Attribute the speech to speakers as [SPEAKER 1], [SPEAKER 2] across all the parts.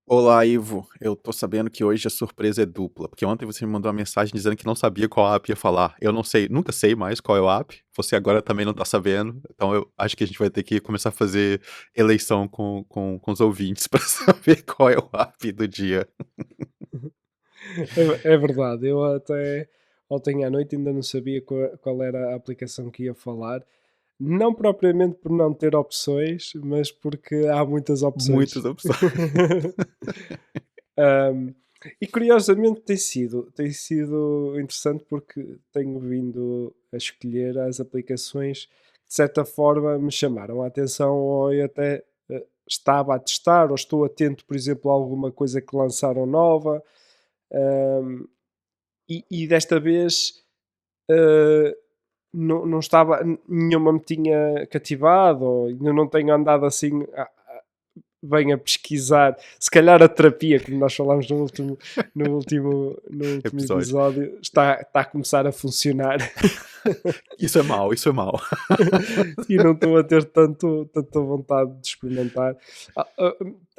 [SPEAKER 1] Olá, Ivo. Eu tô sabendo que hoje a surpresa é dupla, porque ontem você me mandou uma mensagem dizendo que não sabia qual app ia falar. Eu não sei, nunca sei mais qual é o app. Você agora também não tá sabendo. Então eu acho que a gente vai ter que começar a fazer eleição com os ouvintes pra saber qual é o app do dia.
[SPEAKER 2] É verdade, eu até ontem à noite ainda não sabia qual era a aplicação que ia falar. Não propriamente por não ter opções, mas porque há muitas opções.
[SPEAKER 1] Muitas opções.
[SPEAKER 2] Ahm, e curiosamente tem sido interessante porque tenho vindo a escolher as aplicações que de certa forma me chamaram a atenção ou eu até estava a testar ou estou atento, por exemplo, a alguma coisa que lançaram nova. Ahm, e desta vez eh, não estava, nenhuma me tinha cativado, ou ainda não tenho andado assim bem a pesquisar. Se calhar a terapia, como nós falámos no último
[SPEAKER 1] Episódio.
[SPEAKER 2] episódio, está a começar a funcionar.
[SPEAKER 1] Isso é mal, isso é mal.
[SPEAKER 2] E não estou a ter tanta vontade de experimentar. Ah, ah,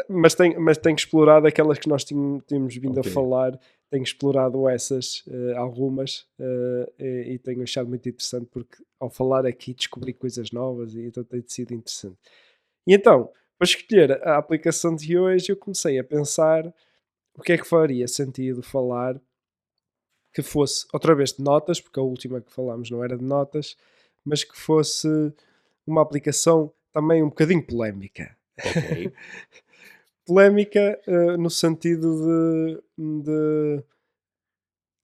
[SPEAKER 2] mas tenho explorado aquelas que nós tínhamos vindo a
[SPEAKER 1] Ok.
[SPEAKER 2] falar, tenho explorado essas, algumas, e tenho achado muito interessante porque ao falar aqui descobri coisas novas e então tem sido interessante. E então, para escolher a aplicação de hoje, eu comecei a pensar o que é que faria sentido falar que fosse outra vez de notas, porque a última que falámos não era de notas, mas que fosse uma aplicação também um bocadinho polémica.
[SPEAKER 1] Ok.
[SPEAKER 2] Polémica no sentido de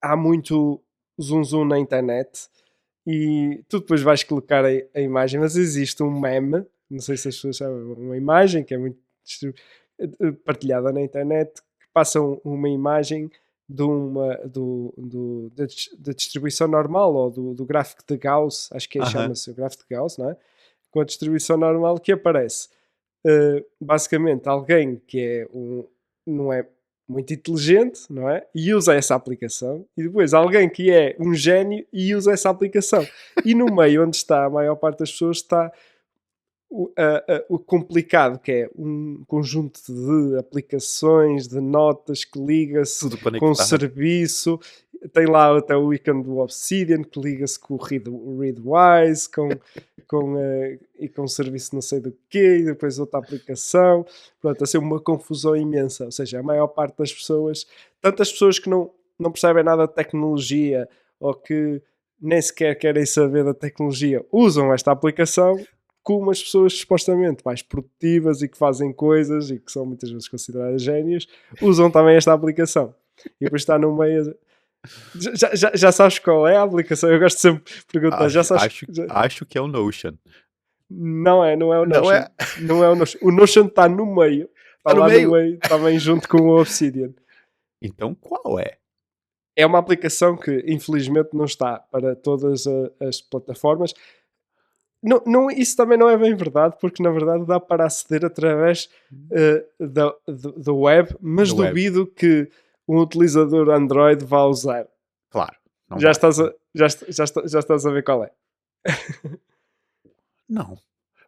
[SPEAKER 2] há muito zoom zoom na internet e tu depois vais colocar a imagem, mas existe um meme, não sei se as pessoas sabem, uma imagem que é muito partilhada na internet, que passam uma imagem da distribuição normal ou do gráfico de Gauss, acho que
[SPEAKER 1] Aham.
[SPEAKER 2] chama-se o gráfico de Gauss, não é? Com a distribuição normal que aparece. Basicamente, alguém que não é muito inteligente, não é? E usa essa aplicação, e depois alguém que é um gênio e usa essa aplicação. E no meio onde está a maior parte das pessoas está o complicado, que é um conjunto de aplicações, de notas que liga-se
[SPEAKER 1] Tudo
[SPEAKER 2] com o
[SPEAKER 1] conectado.
[SPEAKER 2] serviço. Tem lá até o ícone do Obsidian que liga-se com o Readwise, e com o serviço não sei do quê, e depois outra aplicação. Pronto, a ser uma confusão imensa. Ou seja, a maior parte das pessoas, tantas pessoas que não percebem nada de tecnologia ou que nem sequer querem saber da tecnologia, usam esta aplicação como as pessoas supostamente mais produtivas e que fazem coisas e que são muitas vezes consideradas génios, usam também esta aplicação. E depois está no meio. Já sabes qual é a aplicação? Eu gosto sempre de perguntar. Já
[SPEAKER 1] Acho,
[SPEAKER 2] sabes.
[SPEAKER 1] acho, acho que é o Notion.
[SPEAKER 2] Não é o
[SPEAKER 1] Não
[SPEAKER 2] Notion.
[SPEAKER 1] é?
[SPEAKER 2] Não é o Notion. O Notion está no meio. Está
[SPEAKER 1] Tá no
[SPEAKER 2] lá no
[SPEAKER 1] meio?
[SPEAKER 2] meio, também junto com o Obsidian.
[SPEAKER 1] Então qual é?
[SPEAKER 2] É uma aplicação que infelizmente não está para todas as plataformas. Não, não, isso também não é bem verdade, porque na verdade dá para aceder através da web, mas
[SPEAKER 1] No web.
[SPEAKER 2] duvido que um utilizador Android vá usar.
[SPEAKER 1] Claro, não
[SPEAKER 2] Já
[SPEAKER 1] vai.
[SPEAKER 2] estás a, já estás a ver qual é?
[SPEAKER 1] Não.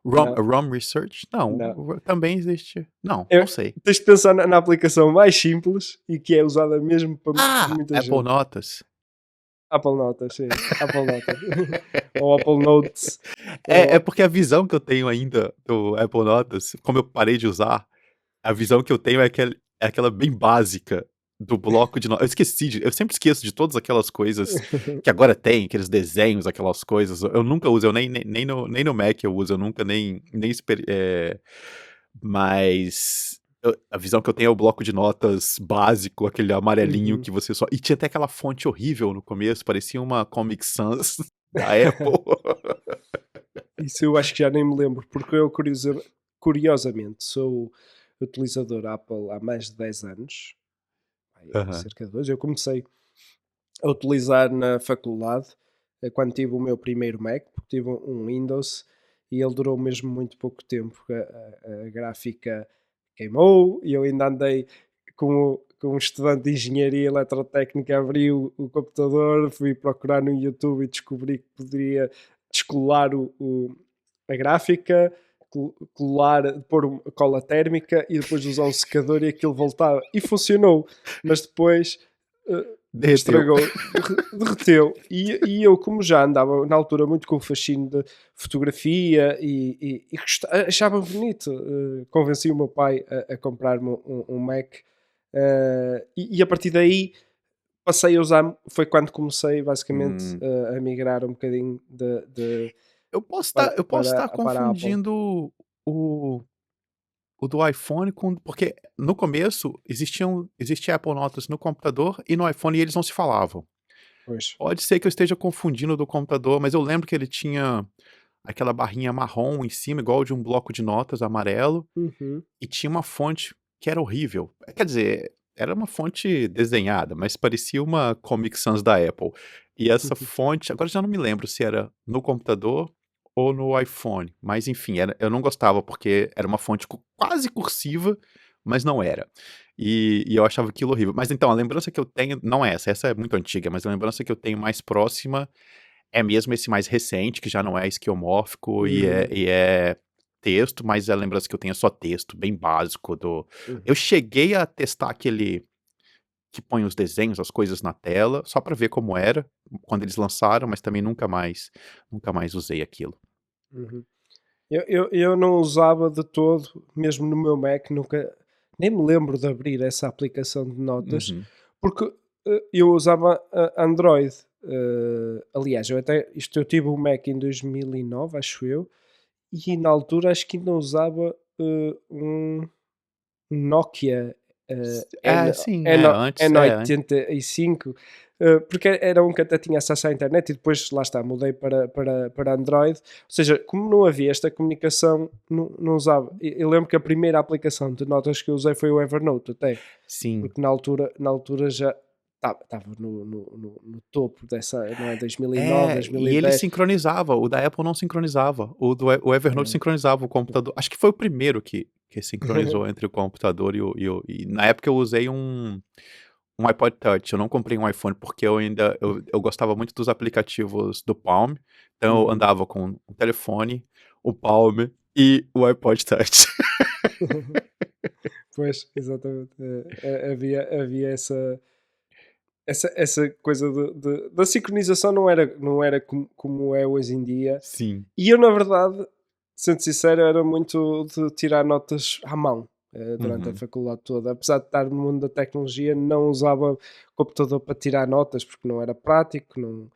[SPEAKER 2] Não,
[SPEAKER 1] ROM Research? Não.
[SPEAKER 2] não.
[SPEAKER 1] Também existe. Não, não
[SPEAKER 2] É,
[SPEAKER 1] sei.
[SPEAKER 2] tens de pensar na aplicação mais simples e que é usada mesmo por
[SPEAKER 1] Ah,
[SPEAKER 2] muita
[SPEAKER 1] Apple
[SPEAKER 2] gente.
[SPEAKER 1] Notas.
[SPEAKER 2] Apple Notas, sim. Apple Notas. Ou Apple Notes.
[SPEAKER 1] É
[SPEAKER 2] Ou...
[SPEAKER 1] porque a visão que eu tenho ainda do Apple Notas, como eu parei de usar, a visão que eu tenho é aquela bem básica do bloco de notas. Eu sempre esqueço de todas aquelas coisas que agora tem, aqueles desenhos, aquelas coisas. Eu nunca uso, eu nem no Mac eu uso, eu nunca mas a visão que eu tenho é o bloco de notas básico, aquele amarelinho
[SPEAKER 2] Uhum.
[SPEAKER 1] que você só. E tinha até aquela fonte horrível no começo, parecia uma Comic Sans da Apple.
[SPEAKER 2] Isso eu acho que já nem me lembro, porque eu curiosamente sou utilizador Apple há mais de 10 anos,
[SPEAKER 1] Aham.
[SPEAKER 2] cerca de 2. Eu comecei a utilizar na faculdade, quando tive o meu primeiro Mac, porque tive um Windows e ele durou mesmo muito pouco tempo. A gráfica queimou e eu ainda andei com um estudante de engenharia eletrotécnica, abri o computador, fui procurar no YouTube e descobri que poderia descolar a gráfica, colar, pôr cola térmica e depois usar um secador e aquilo voltava. E funcionou, mas depois
[SPEAKER 1] Derreteu.
[SPEAKER 2] estragou, derreteu. E eu, como já andava na altura muito com o fascínio de fotografia e achava bonito, convenci o meu pai a comprar-me um Mac. E a partir daí passei a usar, foi quando comecei basicamente
[SPEAKER 1] Hum.
[SPEAKER 2] a migrar um bocadinho
[SPEAKER 1] Eu posso estar
[SPEAKER 2] para a Apple.
[SPEAKER 1] confundindo o o do iPhone com porque no começo existia Apple Notas no computador e no iPhone e eles não se falavam.
[SPEAKER 2] Pois.
[SPEAKER 1] Pode ser que eu esteja confundindo do computador, mas eu lembro que ele tinha aquela barrinha marrom em cima, igual de um bloco de notas amarelo,
[SPEAKER 2] Uhum.
[SPEAKER 1] e tinha uma fonte que era horrível. Quer dizer, era uma fonte desenhada, mas parecia uma Comic Sans da Apple. E essa fonte, agora eu já não me lembro se era no computador ou no iPhone, mas enfim, eu não gostava porque era uma fonte quase cursiva, mas não era. E eu achava aquilo horrível. Mas então, a lembrança que eu tenho, não é essa é muito antiga, mas a lembrança que eu tenho mais próxima é mesmo esse mais recente, que já não é esquiomórfico
[SPEAKER 2] Uhum.
[SPEAKER 1] e é texto, mas a lembrança que eu tenho é só texto, bem básico do
[SPEAKER 2] Uhum.
[SPEAKER 1] eu cheguei a testar aquele que põe os desenhos, as coisas na tela, só pra ver como era, quando eles lançaram, mas também nunca mais usei aquilo.
[SPEAKER 2] Uhum. Eu não usava de todo, mesmo no meu Mac, nunca, nem me lembro de abrir essa aplicação de notas,
[SPEAKER 1] Uhum.
[SPEAKER 2] porque eu usava Android. Aliás, eu tive o Mac em 2009, acho eu, e na altura acho que ainda usava um Nokia
[SPEAKER 1] É, sim, é, antes
[SPEAKER 2] N85, porque era um que até tinha acesso à internet e depois, lá está, mudei para Android. Ou seja, como não havia esta comunicação, não usava. Eu lembro que a primeira aplicação de notas que eu usei foi o Evernote, até,
[SPEAKER 1] sim.
[SPEAKER 2] porque na altura já estava no topo dessa, não é? 2009,
[SPEAKER 1] É, e ele
[SPEAKER 2] 2010.
[SPEAKER 1] sincronizava, o da Apple não sincronizava, o Evernote
[SPEAKER 2] É.
[SPEAKER 1] sincronizava o computador, acho que foi o primeiro que sincronizou entre o computador e na época eu usei um iPod Touch, eu não comprei um iPhone porque eu gostava muito dos aplicativos do Palm, então eu
[SPEAKER 2] Uhum.
[SPEAKER 1] andava com o telefone, o Palm e o iPod Touch.
[SPEAKER 2] Pois, exatamente. Havia essa coisa da sincronização, não era como é hoje em dia.
[SPEAKER 1] Sim.
[SPEAKER 2] E eu, na verdade, sendo sincero, era muito de tirar notas à mão durante a
[SPEAKER 1] Uhum.
[SPEAKER 2] faculdade toda. Apesar de estar no mundo da tecnologia, não usava computador para tirar notas porque não era prático. Não,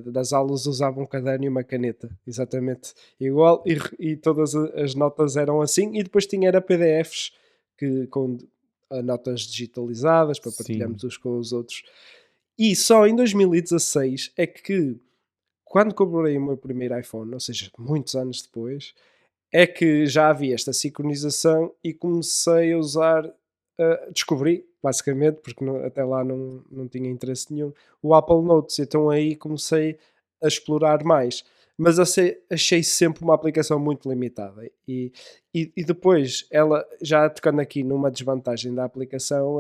[SPEAKER 2] das aulas usava um caderno e uma caneta, exatamente igual, e todas as notas eram assim. E depois tinha era PDFs com notas digitalizadas para
[SPEAKER 1] Sim.
[SPEAKER 2] partilharmos uns com os outros. E só em 2016 é que, quando comprei o meu primeiro iPhone, ou seja, muitos anos depois, é que já havia esta sincronização e comecei a usar, descobri, basicamente, porque até lá não tinha interesse nenhum, o Apple Notes. Então aí comecei a explorar mais. Mas achei sempre uma aplicação muito limitada. E depois, ela, já tocando aqui numa desvantagem da aplicação,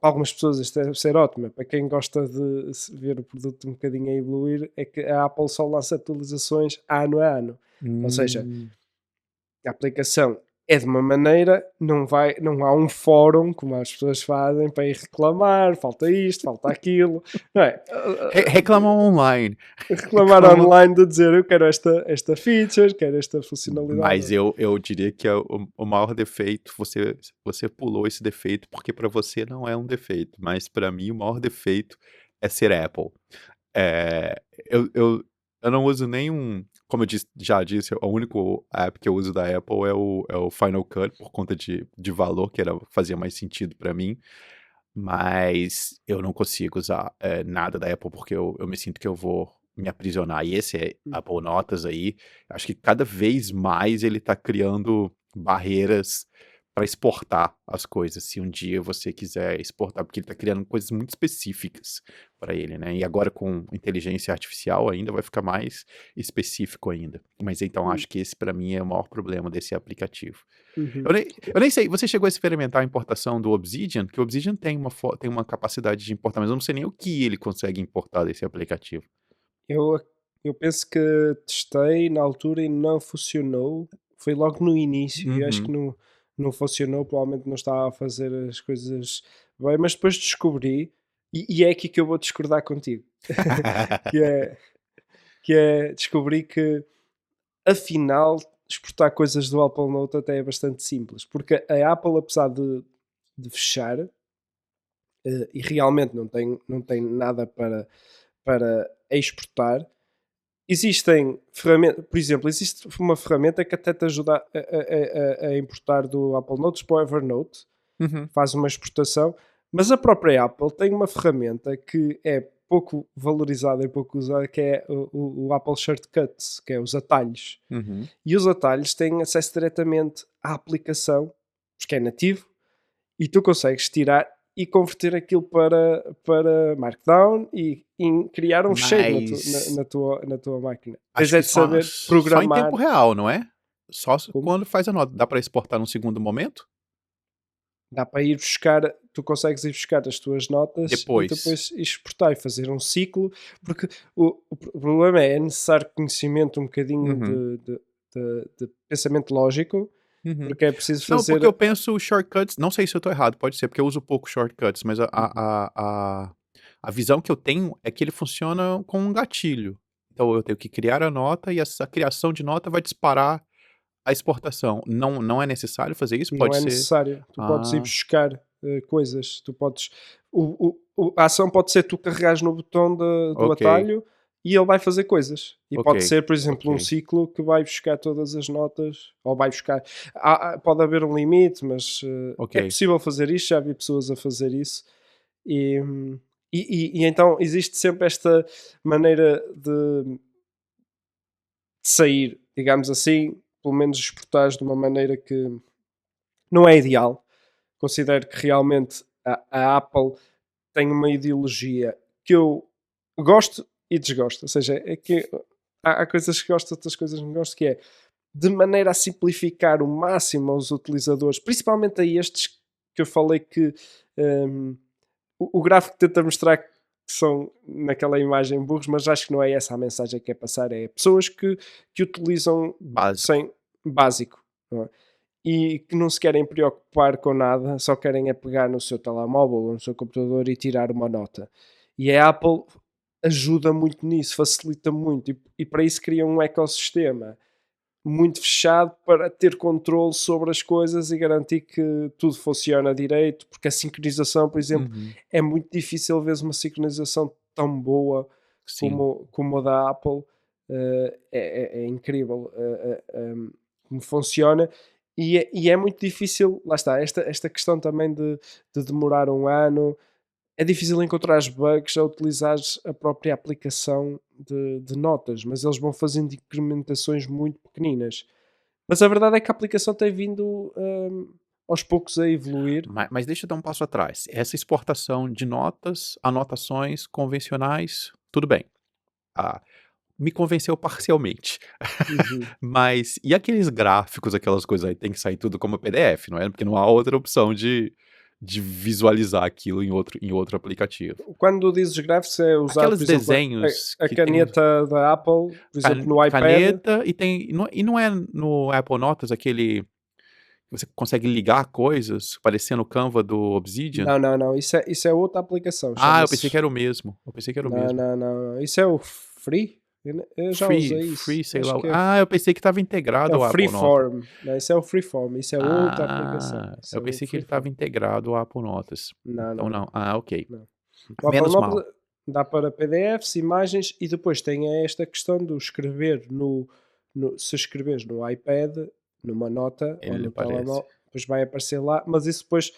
[SPEAKER 2] algumas pessoas isto deve ser ótima. Para quem gosta de ver o produto um bocadinho a evoluir, é que a Apple só lança atualizações ano a ano. Ou seja,
[SPEAKER 1] Hum.
[SPEAKER 2] a aplicação é de uma maneira, não há um fórum como as pessoas fazem para ir reclamar, falta isto, falta aquilo, não é?
[SPEAKER 1] Reclamam online.
[SPEAKER 2] Reclamar
[SPEAKER 1] Reclamam.
[SPEAKER 2] online de dizer eu quero esta feature, quero esta funcionalidade.
[SPEAKER 1] Mas eu diria que é o maior defeito, você pulou esse defeito, porque para você não é um defeito, mas para mim o maior defeito é ser Apple. Eh, eu eu eu não uso nenhum, como eu já disse, o único app que eu uso da Apple é o Final Cut, por conta de valor, fazia mais sentido para mim, mas eu não consigo usar, nada da Apple, porque eu me sinto que eu vou me aprisionar. E esse Apple Notas aí, acho que cada vez mais ele tá criando barreiras para exportar as coisas, se um dia você quiser exportar, porque ele tá criando coisas muito específicas para ele, né. E agora com inteligência artificial ainda vai ficar mais específico ainda. Mas então
[SPEAKER 2] Hum,
[SPEAKER 1] acho que esse para mim é o maior problema desse aplicativo.
[SPEAKER 2] uhum.
[SPEAKER 1] Eu nem sei, você chegou a experimentar a importação do Obsidian? Que o Obsidian tem uma capacidade de importar, mas eu não sei nem o que ele consegue importar desse aplicativo.
[SPEAKER 2] Eu Eu penso que testei na altura e não funcionou. Foi logo no início e acho que
[SPEAKER 1] Uhum.
[SPEAKER 2] não funcionou. Provavelmente não estava a fazer as coisas bem, mas depois descobri, e é aqui que eu vou discordar contigo, que é, descobri que afinal exportar coisas do Apple Note até é bastante simples, porque a Apple, apesar de fechar, e realmente não tem nada para exportar. Existem ferramentas, por exemplo, existe uma ferramenta que até te ajuda a importar do Apple Notes para o Evernote,
[SPEAKER 1] Uhum.
[SPEAKER 2] faz uma exportação, mas a própria Apple tem uma ferramenta que é pouco valorizada e pouco usada, que é o Apple Shortcuts, que é os atalhos.
[SPEAKER 1] Uhum.
[SPEAKER 2] E os atalhos têm acesso diretamente à aplicação, porque é nativo, e tu consegues tirar e converter aquilo para Markdown e criar um cheiro
[SPEAKER 1] Mas
[SPEAKER 2] na tua máquina. Tens
[SPEAKER 1] acho
[SPEAKER 2] é
[SPEAKER 1] que
[SPEAKER 2] de saber
[SPEAKER 1] só em tempo
[SPEAKER 2] programar.
[SPEAKER 1] real, não é? Só
[SPEAKER 2] Como?
[SPEAKER 1] quando faz a nota. Dá para exportar num segundo momento?
[SPEAKER 2] Dá para ir buscar, tu consegues ir buscar as tuas notas e
[SPEAKER 1] Depois.
[SPEAKER 2] depois exportar e fazer um ciclo, porque o problema é necessário conhecimento um bocadinho
[SPEAKER 1] Uhum.
[SPEAKER 2] de pensamento lógico,
[SPEAKER 1] Uhum.
[SPEAKER 2] porque é preciso
[SPEAKER 1] Não, porque eu
[SPEAKER 2] fazer.
[SPEAKER 1] penso shortcuts, não sei se eu tô errado, pode ser, porque eu uso pouco shortcuts, mas
[SPEAKER 2] Uhum.
[SPEAKER 1] a visão que eu tenho é que ele funciona com um gatilho. Então eu tenho que criar a nota e essa criação de nota vai disparar a exportação. Não é necessário fazer isso?
[SPEAKER 2] Não
[SPEAKER 1] Pode
[SPEAKER 2] é
[SPEAKER 1] ser.
[SPEAKER 2] necessário. Tu podes ir
[SPEAKER 1] Ah,
[SPEAKER 2] buscar coisas. Tu podes. A ação pode ser tu carregares no botão do
[SPEAKER 1] ok,
[SPEAKER 2] atalho e ele vai fazer coisas. E
[SPEAKER 1] ok,
[SPEAKER 2] pode ser, por
[SPEAKER 1] ok,
[SPEAKER 2] exemplo, um ciclo que vai buscar todas as notas, ou vai buscar. Pode haver um limite, mas
[SPEAKER 1] ok.
[SPEAKER 2] é possível fazer isto. Já vi pessoas a fazer isso. E, e então existe sempre esta maneira de sair, digamos assim, pelo menos exportares de uma maneira que não é ideal. Considero que realmente a Apple tem uma ideologia que eu gosto e desgosto. Ou seja, é que há coisas que gosto, outras coisas que não gosto, que é de maneira a simplificar o máximo aos utilizadores, principalmente a estes que eu falei que hum, o gráfico tenta mostrar que são naquela imagem burros, mas acho que não é essa a mensagem que quer passar. É pessoas que utilizam
[SPEAKER 1] Básico.
[SPEAKER 2] sem básico, não é? E que não se querem preocupar com nada, só querem é pegar no seu telemóvel ou no seu computador e tirar uma nota. E a Apple ajuda muito nisso, facilita muito, e para isso cria um ecossistema muito fechado para ter controle sobre as coisas e garantir que tudo funciona direito, porque a sincronização, por exemplo,
[SPEAKER 1] Uhum.
[SPEAKER 2] é muito difícil ver uma sincronização tão boa
[SPEAKER 1] Sim.
[SPEAKER 2] como a da Apple. É incrível como funciona, e é muito difícil, lá está, esta questão também de demorar um ano. É difícil encontrar as bugs a utilizares a própria aplicação de notas, mas eles vão fazendo incrementações muito pequeninas. Mas a verdade é que a aplicação tem vindo, aos poucos a evoluir.
[SPEAKER 1] Mas deixa eu dar um passo atrás. Essa exportação de notas, anotações convencionais, tudo bem. Ah, me convenceu parcialmente.
[SPEAKER 2] Uhum.
[SPEAKER 1] Mas e aqueles gráficos, aquelas coisas aí, tem que sair tudo como PDF, não é? Porque não há outra opção de visualizar aquilo em outro aplicativo.
[SPEAKER 2] Quando dizes gráficos é usar, por
[SPEAKER 1] Aqueles
[SPEAKER 2] exemplo,
[SPEAKER 1] desenhos
[SPEAKER 2] a
[SPEAKER 1] que tem
[SPEAKER 2] caneta da Apple, por exemplo, no iPad.
[SPEAKER 1] caneta e tem e não é no Apple Notas aquele que você consegue ligar coisas parecendo o Canva do Obsidian?
[SPEAKER 2] Não, não, não, isso é outra aplicação,
[SPEAKER 1] Ah, eu pensei que
[SPEAKER 2] chama-se.
[SPEAKER 1] era o mesmo, eu pensei que era o
[SPEAKER 2] Não,
[SPEAKER 1] mesmo.
[SPEAKER 2] não, não, não, isso é o Free? Eu já
[SPEAKER 1] Free
[SPEAKER 2] usei isso,
[SPEAKER 1] free, sei
[SPEAKER 2] acho
[SPEAKER 1] lá.
[SPEAKER 2] que é.
[SPEAKER 1] Ah, eu pensei que estava
[SPEAKER 2] É
[SPEAKER 1] integrado
[SPEAKER 2] o
[SPEAKER 1] ao Apple Notas.
[SPEAKER 2] Freeform, não, isso é o Freeform, isso é outra aplicação,
[SPEAKER 1] Ah,
[SPEAKER 2] isso
[SPEAKER 1] eu
[SPEAKER 2] é o
[SPEAKER 1] pensei que ele
[SPEAKER 2] Freeform.
[SPEAKER 1] estava integrado ao Apple Notas.
[SPEAKER 2] Não,
[SPEAKER 1] Então
[SPEAKER 2] não,
[SPEAKER 1] não.
[SPEAKER 2] não,
[SPEAKER 1] Ah, ok.
[SPEAKER 2] não. O Apple
[SPEAKER 1] Menos
[SPEAKER 2] Notes
[SPEAKER 1] mal.
[SPEAKER 2] dá para PDFs, imagens e depois tem esta questão do escrever se escreveres no iPad, numa nota ou
[SPEAKER 1] Ele
[SPEAKER 2] no
[SPEAKER 1] aparece.
[SPEAKER 2] telemóvel, depois vai aparecer lá, mas isso depois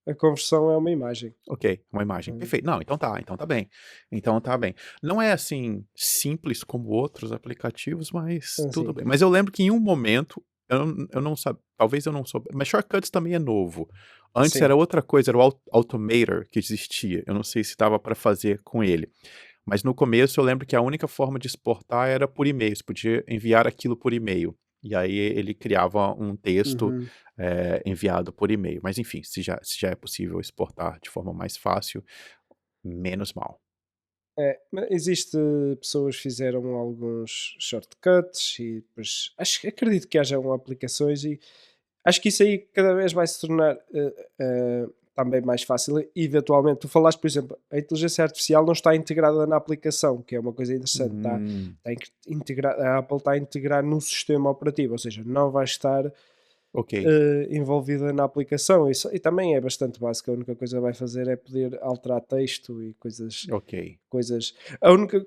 [SPEAKER 2] a conversão é uma imagem.
[SPEAKER 1] Ok, uma imagem.
[SPEAKER 2] Hum,
[SPEAKER 1] Perfeito. Não, então tá bem. Então tá bem. Não é assim simples como outros aplicativos, mas tudo
[SPEAKER 2] Assim,
[SPEAKER 1] bem. Mas eu lembro que em um momento eu não sabia, talvez eu não soube, mas Shortcuts também é novo. Antes
[SPEAKER 2] sim.
[SPEAKER 1] era outra coisa, era o Automator que existia. Eu não sei se dava para fazer com ele. Mas no começo eu lembro que a única forma de exportar era por e-mail, você podia enviar aquilo por e-mail. E aí ele criava um texto,
[SPEAKER 2] Uhum.
[SPEAKER 1] enviado por e-mail. Mas enfim, se já é possível exportar de forma mais fácil, menos mal.
[SPEAKER 2] Mas existe pessoas que fizeram alguns shortcuts e depois acredito que hajam aplicações e acho que isso aí cada vez vai se tornar também mais fácil. E, eventualmente, tu falaste, por exemplo, a inteligência artificial não está integrada na aplicação, que é uma coisa interessante.
[SPEAKER 1] Hum,
[SPEAKER 2] Está a Apple está a integrar no sistema operativo, ou seja, não vai estar
[SPEAKER 1] ok,
[SPEAKER 2] envolvida na aplicação. E também é bastante básico. A única coisa que vai fazer é poder alterar texto e
[SPEAKER 1] ok.
[SPEAKER 2] coisas. A única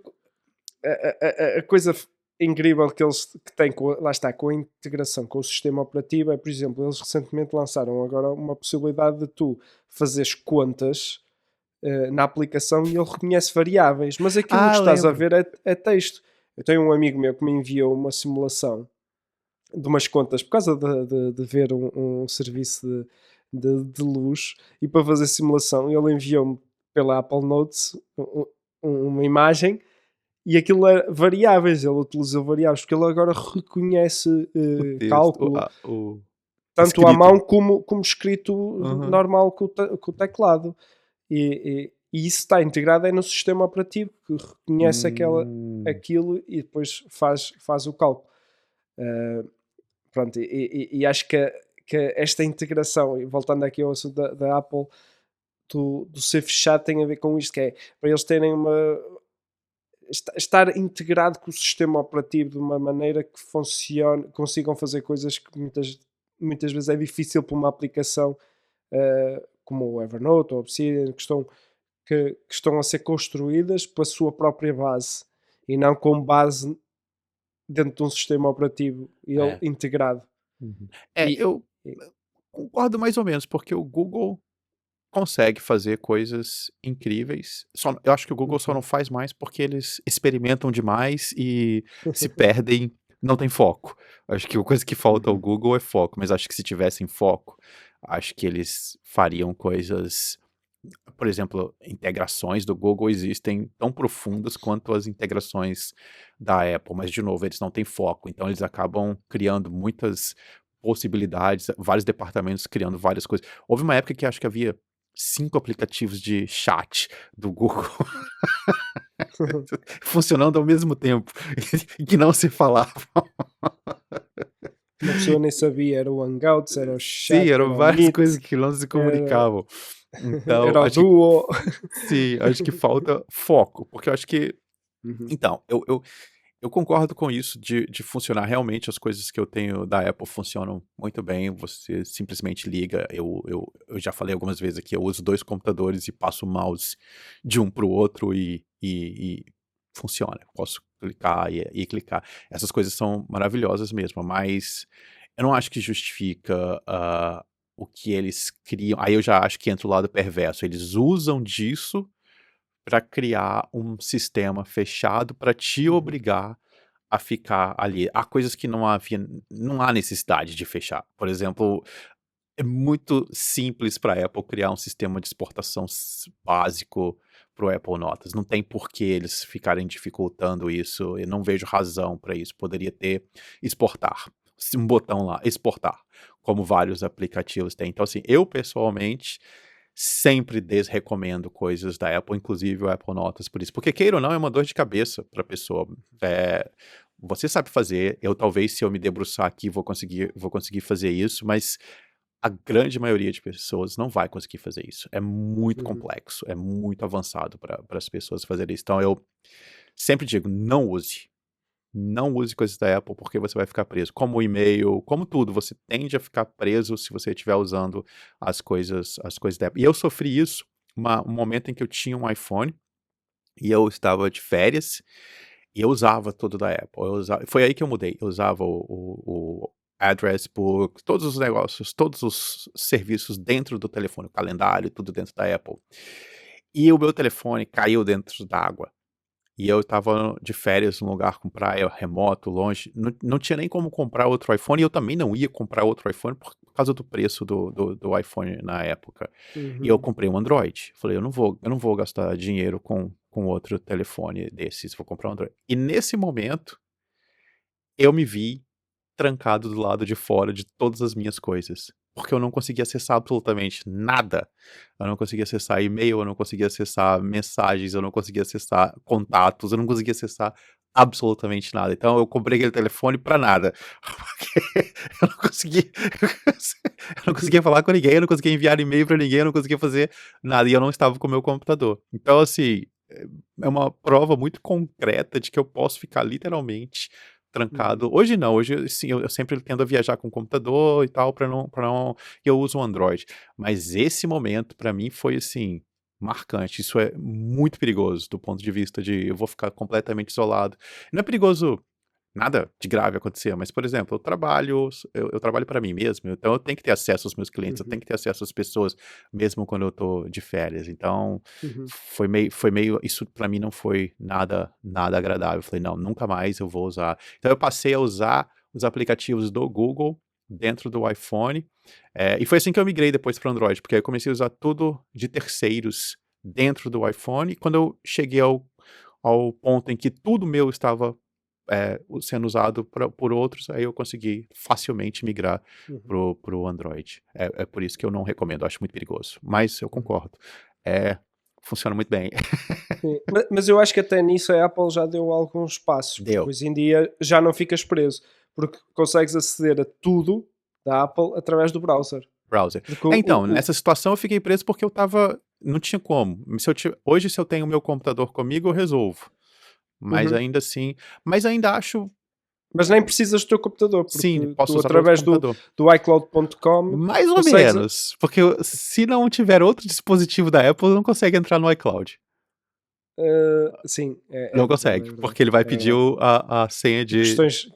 [SPEAKER 2] a coisa incrível que eles que têm lá está, com a integração com o sistema operativo é, por exemplo, eles recentemente lançaram agora uma possibilidade de tu fazeres contas na aplicação e ele reconhece variáveis, mas aquilo que
[SPEAKER 1] Ah,
[SPEAKER 2] estás a
[SPEAKER 1] lembro.
[SPEAKER 2] ver é texto. Eu tenho um amigo meu que me enviou uma simulação de umas contas por causa de ver um serviço de luz e para fazer simulação ele enviou-me pela Apple Notes uma imagem e aquilo é variáveis, ele utilizou variáveis, porque ele agora reconhece
[SPEAKER 1] O texto,
[SPEAKER 2] cálculo,
[SPEAKER 1] o
[SPEAKER 2] tanto à
[SPEAKER 1] escrito.
[SPEAKER 2] mão como escrito
[SPEAKER 1] Aham.
[SPEAKER 2] normal com o teclado. E isso está integrado é no sistema operativo, que reconhece
[SPEAKER 1] Hum,
[SPEAKER 2] aquilo e depois faz o cálculo. Eh, Pronto, e acho que esta integração, e voltando aqui ao assunto da Apple, do ser fechado tem a ver com isto, que é para eles terem estar integrado com o sistema operativo de uma maneira que funcione, consigam fazer coisas que muitas vezes é difícil para uma aplicação como o Evernote ou o Obsidian, que estão a ser construídas para a sua própria base e não com base dentro de um sistema operativo ele
[SPEAKER 1] é.
[SPEAKER 2] integrado.
[SPEAKER 1] Uhum.
[SPEAKER 2] E,
[SPEAKER 1] Eu
[SPEAKER 2] e-
[SPEAKER 1] concordo mais ou menos, porque o Google consegue fazer coisas incríveis. Eu acho que o Google só não
[SPEAKER 2] Uhum.
[SPEAKER 1] faz mais porque eles experimentam demais e se perdem, não tem foco. Acho que a coisa que falta ao
[SPEAKER 2] Uhum.
[SPEAKER 1] Google é foco, mas acho que se tivessem foco, acho que eles fariam coisas. Por exemplo, integrações do Google existem tão profundas quanto as integrações da Apple, mas de novo, eles não têm foco, então eles acabam criando muitas possibilidades, vários departamentos criando várias coisas. Houve uma época que acho que havia 5 aplicativos de chat do Google funcionando ao mesmo tempo, e que não se falavam.
[SPEAKER 2] Uma pessoa nem sabia, era o Hangouts, era o
[SPEAKER 1] Sim,
[SPEAKER 2] Chat,
[SPEAKER 1] eram
[SPEAKER 2] era o
[SPEAKER 1] várias
[SPEAKER 2] Meet,
[SPEAKER 1] coisas que não se
[SPEAKER 2] era,
[SPEAKER 1] comunicavam. Então,
[SPEAKER 2] era o
[SPEAKER 1] acho que
[SPEAKER 2] Duo.
[SPEAKER 1] sim, acho que falta foco, porque eu acho que
[SPEAKER 2] Uhum.
[SPEAKER 1] então, eu concordo com isso de funcionar realmente, as coisas que eu tenho da Apple funcionam muito bem, você simplesmente liga, eu já falei algumas vezes aqui, eu uso 2 computadores e passo o mouse de um para o outro e funciona, eu posso clicar e clicar. Essas coisas são maravilhosas mesmo, mas eu não acho que justifica, o que eles criam, aí eu já acho que entra o lado perverso, eles usam disso para criar um sistema fechado para te
[SPEAKER 2] Uhum.
[SPEAKER 1] obrigar a ficar ali. Há coisas que não há necessidade de fechar. Por exemplo, é muito simples para a Apple criar um sistema de exportação básico para o Apple Notas. Não tem por que eles ficarem dificultando isso. Eu não vejo razão para isso. Poderia ter exportar. Um botão lá, exportar, como vários aplicativos têm. Então, assim, eu pessoalmente sempre desrecomendo coisas da Apple, inclusive o Apple Notas, por isso. Porque, queira ou não, é uma dor de cabeça para a pessoa. É, você sabe fazer, eu talvez, se eu me debruçar aqui, vou conseguir fazer isso, mas a grande maioria de pessoas não vai conseguir fazer isso. É muito
[SPEAKER 2] Uhum.
[SPEAKER 1] complexo, é muito avançado para as pessoas fazerem isso. Então, eu sempre digo, não use. Não use coisas da Apple porque você vai ficar preso. Como o e-mail, como tudo, você tende a ficar preso se você estiver usando as coisas da Apple. E eu sofri isso um momento em que eu tinha um iPhone e eu estava de férias e eu usava tudo da Apple. Foi aí que eu mudei. Eu usava o Address Book, todos os negócios, todos os serviços dentro do telefone, o calendário, tudo dentro da Apple. E o meu telefone caiu dentro d'água. E eu estava de férias num lugar com praia, remoto, longe, não tinha nem como comprar outro iPhone, e eu também não ia comprar outro iPhone por causa do preço do iPhone na época. E eu
[SPEAKER 2] Uhum.
[SPEAKER 1] comprei um Android. Falei, eu não vou gastar dinheiro com outro telefone desses, vou comprar um Android. E nesse momento, eu me vi trancado do lado de fora de todas as minhas coisas. porque eu não conseguia acessar absolutamente nada. Eu não conseguia acessar e-mail, eu não conseguia acessar mensagens, eu não conseguia acessar contatos, eu não conseguia acessar absolutamente nada. Então eu comprei aquele telefone pra nada. Porque eu não conseguia, eu não conseguia falar com ninguém, eu não conseguia enviar e-mail pra ninguém, eu não conseguia fazer nada. E eu não estava com o meu computador. Então, assim, é uma prova muito concreta de que eu posso ficar literalmente trancado. Hoje não, hoje sim, eu sempre tendo a viajar com o computador e tal, para não, eu uso o Android. Mas esse momento, pra mim, foi assim, marcante. Isso é muito perigoso do ponto de vista de eu vou ficar completamente isolado. Não é perigoso nada de grave acontecer, mas, por exemplo, eu trabalho para mim mesmo, então eu tenho que ter acesso aos meus clientes, eu tenho
[SPEAKER 2] Uhum,
[SPEAKER 1] que ter acesso às pessoas, mesmo quando eu tô de férias. Então,
[SPEAKER 2] uhum,
[SPEAKER 1] foi meio, isso para mim não foi nada agradável. Eu falei, não, nunca mais eu vou usar. Então eu passei a usar os aplicativos do Google dentro do iPhone, e foi assim que eu migrei depois para Android, porque aí eu comecei a usar tudo de terceiros dentro do iPhone. E quando eu cheguei ao ponto em que tudo meu estava sendo usado por outros, aí eu consegui facilmente migrar
[SPEAKER 2] uhum,
[SPEAKER 1] pro Android. É por isso que eu não recomendo, acho muito perigoso. Mas eu
[SPEAKER 2] uhum.
[SPEAKER 1] concordo. Funciona muito bem.
[SPEAKER 2] Sim, mas eu acho que até nisso a Apple já deu alguns passos, porque
[SPEAKER 1] Deu.
[SPEAKER 2] hoje em dia já não ficas preso, porque consegues aceder a tudo da Apple através do browser.
[SPEAKER 1] Browser.
[SPEAKER 2] Porque
[SPEAKER 1] Então, nessa situação eu fiquei preso porque eu tava. Não tinha como. Hoje, se eu tenho o meu computador comigo, eu resolvo. Mas
[SPEAKER 2] Uhum.
[SPEAKER 1] ainda assim. Mas ainda acho.
[SPEAKER 2] Mas nem precisas do teu computador,
[SPEAKER 1] Sim,
[SPEAKER 2] porque
[SPEAKER 1] posso
[SPEAKER 2] tu
[SPEAKER 1] usar outro
[SPEAKER 2] através
[SPEAKER 1] computador.
[SPEAKER 2] do iCloud.com
[SPEAKER 1] Mais ou
[SPEAKER 2] consegues.
[SPEAKER 1] menos. Porque se não tiver outro dispositivo da Apple, não consegue entrar no iCloud.
[SPEAKER 2] Sim,
[SPEAKER 1] Não
[SPEAKER 2] verdade,
[SPEAKER 1] consegue,
[SPEAKER 2] é verdade.
[SPEAKER 1] porque ele vai
[SPEAKER 2] É
[SPEAKER 1] pedir
[SPEAKER 2] verdade.
[SPEAKER 1] a senha
[SPEAKER 2] Por
[SPEAKER 1] de.
[SPEAKER 2] questões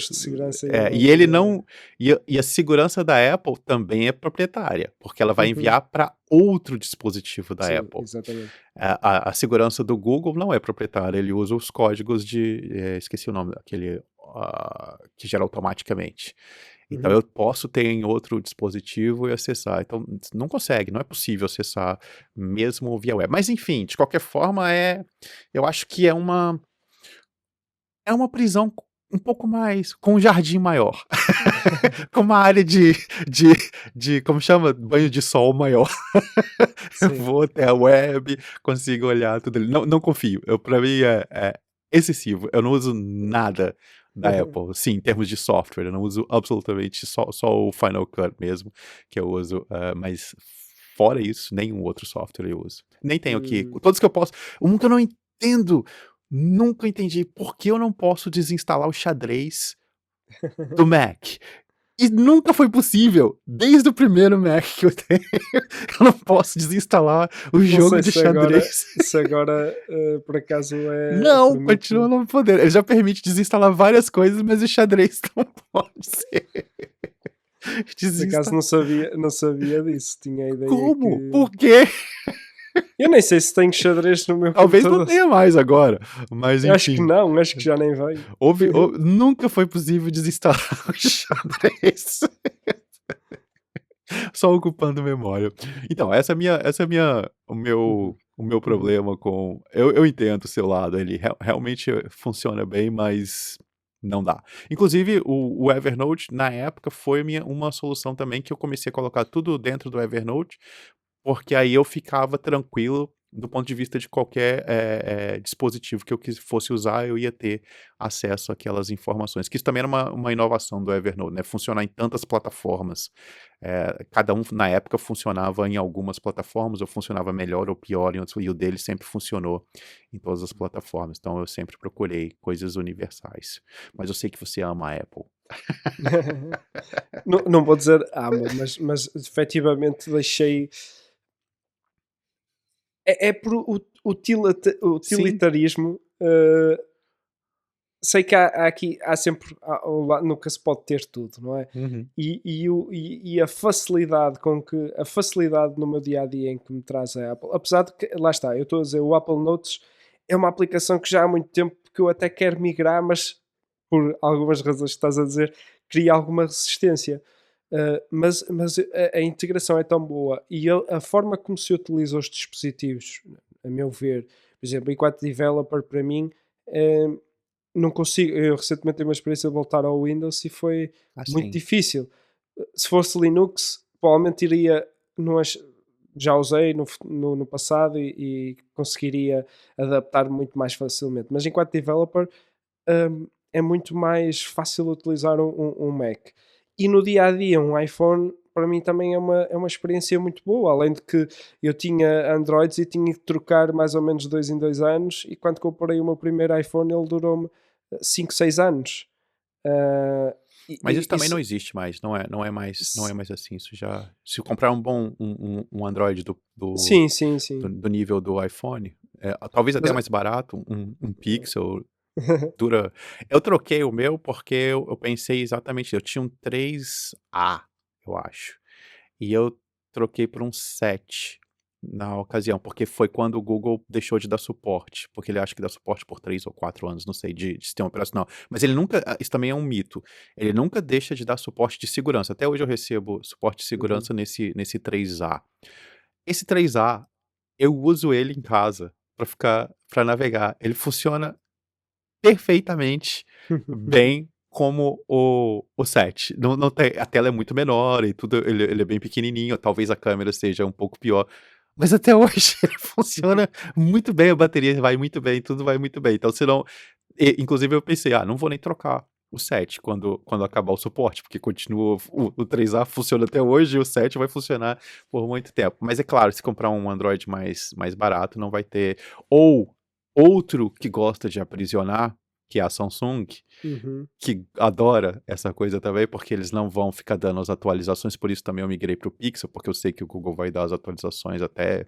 [SPEAKER 2] de segurança ele não
[SPEAKER 1] E ele
[SPEAKER 2] queria.
[SPEAKER 1] não. E a segurança da Apple também é proprietária, porque ela vai
[SPEAKER 2] Uhum.
[SPEAKER 1] enviar para outro dispositivo da
[SPEAKER 2] Sim,
[SPEAKER 1] Apple.
[SPEAKER 2] exatamente.
[SPEAKER 1] A segurança do Google não é proprietária, ele usa os códigos de. Esqueci o nome daquele. Que gera automaticamente. Então
[SPEAKER 2] Uhum.
[SPEAKER 1] eu posso ter em outro dispositivo e acessar. Então não consegue, não é possível acessar mesmo via web. Mas enfim, de qualquer forma, eu acho que é uma prisão um pouco mais, com um jardim maior, com uma área de, como chama? Banho de sol maior. Eu
[SPEAKER 2] Sim.
[SPEAKER 1] vou até a web, consigo olhar tudo ali. Não confio. Pra mim é excessivo. Eu não uso nada da Apple. Sim, em termos de software, eu não uso absolutamente só o Final Cut mesmo que eu uso. Mas fora isso, nenhum outro software eu uso. Nem tenho aqui.
[SPEAKER 2] Hum.
[SPEAKER 1] Todos que eu posso. Um que eu não entendo. Nunca entendi por que eu não posso desinstalar o xadrez do Mac. E nunca foi possível. Desde o primeiro Mac que eu tenho, eu não posso desinstalar o
[SPEAKER 2] Não
[SPEAKER 1] jogo
[SPEAKER 2] sei
[SPEAKER 1] de
[SPEAKER 2] se agora,
[SPEAKER 1] xadrez.
[SPEAKER 2] por acaso
[SPEAKER 1] Não,
[SPEAKER 2] permite.
[SPEAKER 1] continua no poder. Ele já permite desinstalar várias coisas, mas o xadrez não pode ser
[SPEAKER 2] Por acaso
[SPEAKER 1] desinstalado.
[SPEAKER 2] não sabia disso. Tinha a ideia
[SPEAKER 1] Como?
[SPEAKER 2] que.
[SPEAKER 1] Por quê?
[SPEAKER 2] Eu nem sei se tenho xadrez no meu
[SPEAKER 1] Talvez não
[SPEAKER 2] computador.
[SPEAKER 1] tenha mais agora, mas
[SPEAKER 2] Eu acho que
[SPEAKER 1] enfim.
[SPEAKER 2] não, acho que já nem vem.
[SPEAKER 1] Nunca foi possível desinstalar o xadrez. Só ocupando memória. Então, essa é a minha,
[SPEAKER 2] Uhum,
[SPEAKER 1] o meu
[SPEAKER 2] uhum,
[SPEAKER 1] problema com. Eu entendo o seu lado, ele realmente funciona bem, mas não dá. Inclusive, o Evernote, na época, foi uma solução também que eu comecei a colocar tudo dentro do Evernote, porque aí eu ficava tranquilo do ponto de vista de qualquer dispositivo que eu fosse usar, eu ia ter acesso àquelas informações. Que isso também era uma inovação do Evernote, né? Funcionar em tantas plataformas. Cada um, na época, funcionava em algumas plataformas, ou funcionava melhor ou pior em outras, e o dele sempre funcionou em todas as plataformas. Então eu sempre procurei coisas universais. Mas eu sei que você ama a Apple.
[SPEAKER 2] Não, não vou dizer amo, mas efetivamente deixei. É por
[SPEAKER 1] Sim.
[SPEAKER 2] utilitarismo. Sei que há aqui, há sempre, nunca se pode ter tudo, não é?
[SPEAKER 1] Uhum.
[SPEAKER 2] E a facilidade a facilidade no meu dia a dia em que me traz a Apple, apesar de que, lá está, eu estou a dizer, o Apple Notes é uma aplicação que já há muito tempo que eu até quero migrar, mas por algumas razões que estás a dizer, cria alguma resistência. Mas a integração é tão boa e a forma como se utiliza os dispositivos, a meu ver, por exemplo, enquanto developer, para mim, eh, não consigo. Eu recentemente tive uma experiência de voltar ao Windows e foi muito
[SPEAKER 1] Assim.
[SPEAKER 2] difícil. Se fosse Linux, provavelmente iria, não ach- já usei no passado e conseguiria adaptar muito mais facilmente. Mas enquanto developer, é muito mais fácil utilizar um Mac. E no dia a dia, um iPhone para mim também é uma experiência muito boa. Além de que eu tinha Androids e tinha que trocar mais ou menos 2 em 2 anos. E quando comprei o meu primeiro iPhone, ele durou-me 5 6 anos. Ah,
[SPEAKER 1] Mas isso também não
[SPEAKER 2] isso,
[SPEAKER 1] existe mais, não é mais assim, isso já se eu comprar um bom um Android
[SPEAKER 2] sim, sim, sim.
[SPEAKER 1] do nível do iPhone, talvez até
[SPEAKER 2] Mas,
[SPEAKER 1] mais barato, um Pixel dura eu troquei o meu porque eu pensei exatamente, eu tinha um 3A, eu acho, e eu troquei por um 7 na ocasião, porque foi quando o Google deixou de dar suporte, porque ele acha que dá suporte por 3 ou 4 anos, não sei, de sistema operacional. Mas ele nunca, isso também é um mito, ele nunca deixa de dar suporte de segurança. Até hoje eu recebo suporte de
[SPEAKER 2] uhum.
[SPEAKER 1] segurança nesse 3A. Esse 3A, eu uso ele em casa para navegar. Ele funciona perfeitamente bem como o 7. Não tem, a tela é muito menor e tudo, ele é bem pequenininho, talvez a câmera seja um pouco pior, mas até hoje ele funciona muito bem, a bateria vai muito bem, tudo vai muito bem. Então, se não, inclusive eu pensei, não vou nem trocar o 7 quando acabar o suporte, porque continua, o 3A funciona até hoje e o 7 vai funcionar por muito tempo. Mas é claro, se comprar um Android mais barato, não vai ter. Ou outro que gosta de aprisionar, que é a Samsung,
[SPEAKER 2] Uhum.
[SPEAKER 1] que adora essa coisa também, porque eles não vão ficar dando as atualizações, por isso também eu migrei para o Pixel, porque eu sei que o Google vai dar as atualizações até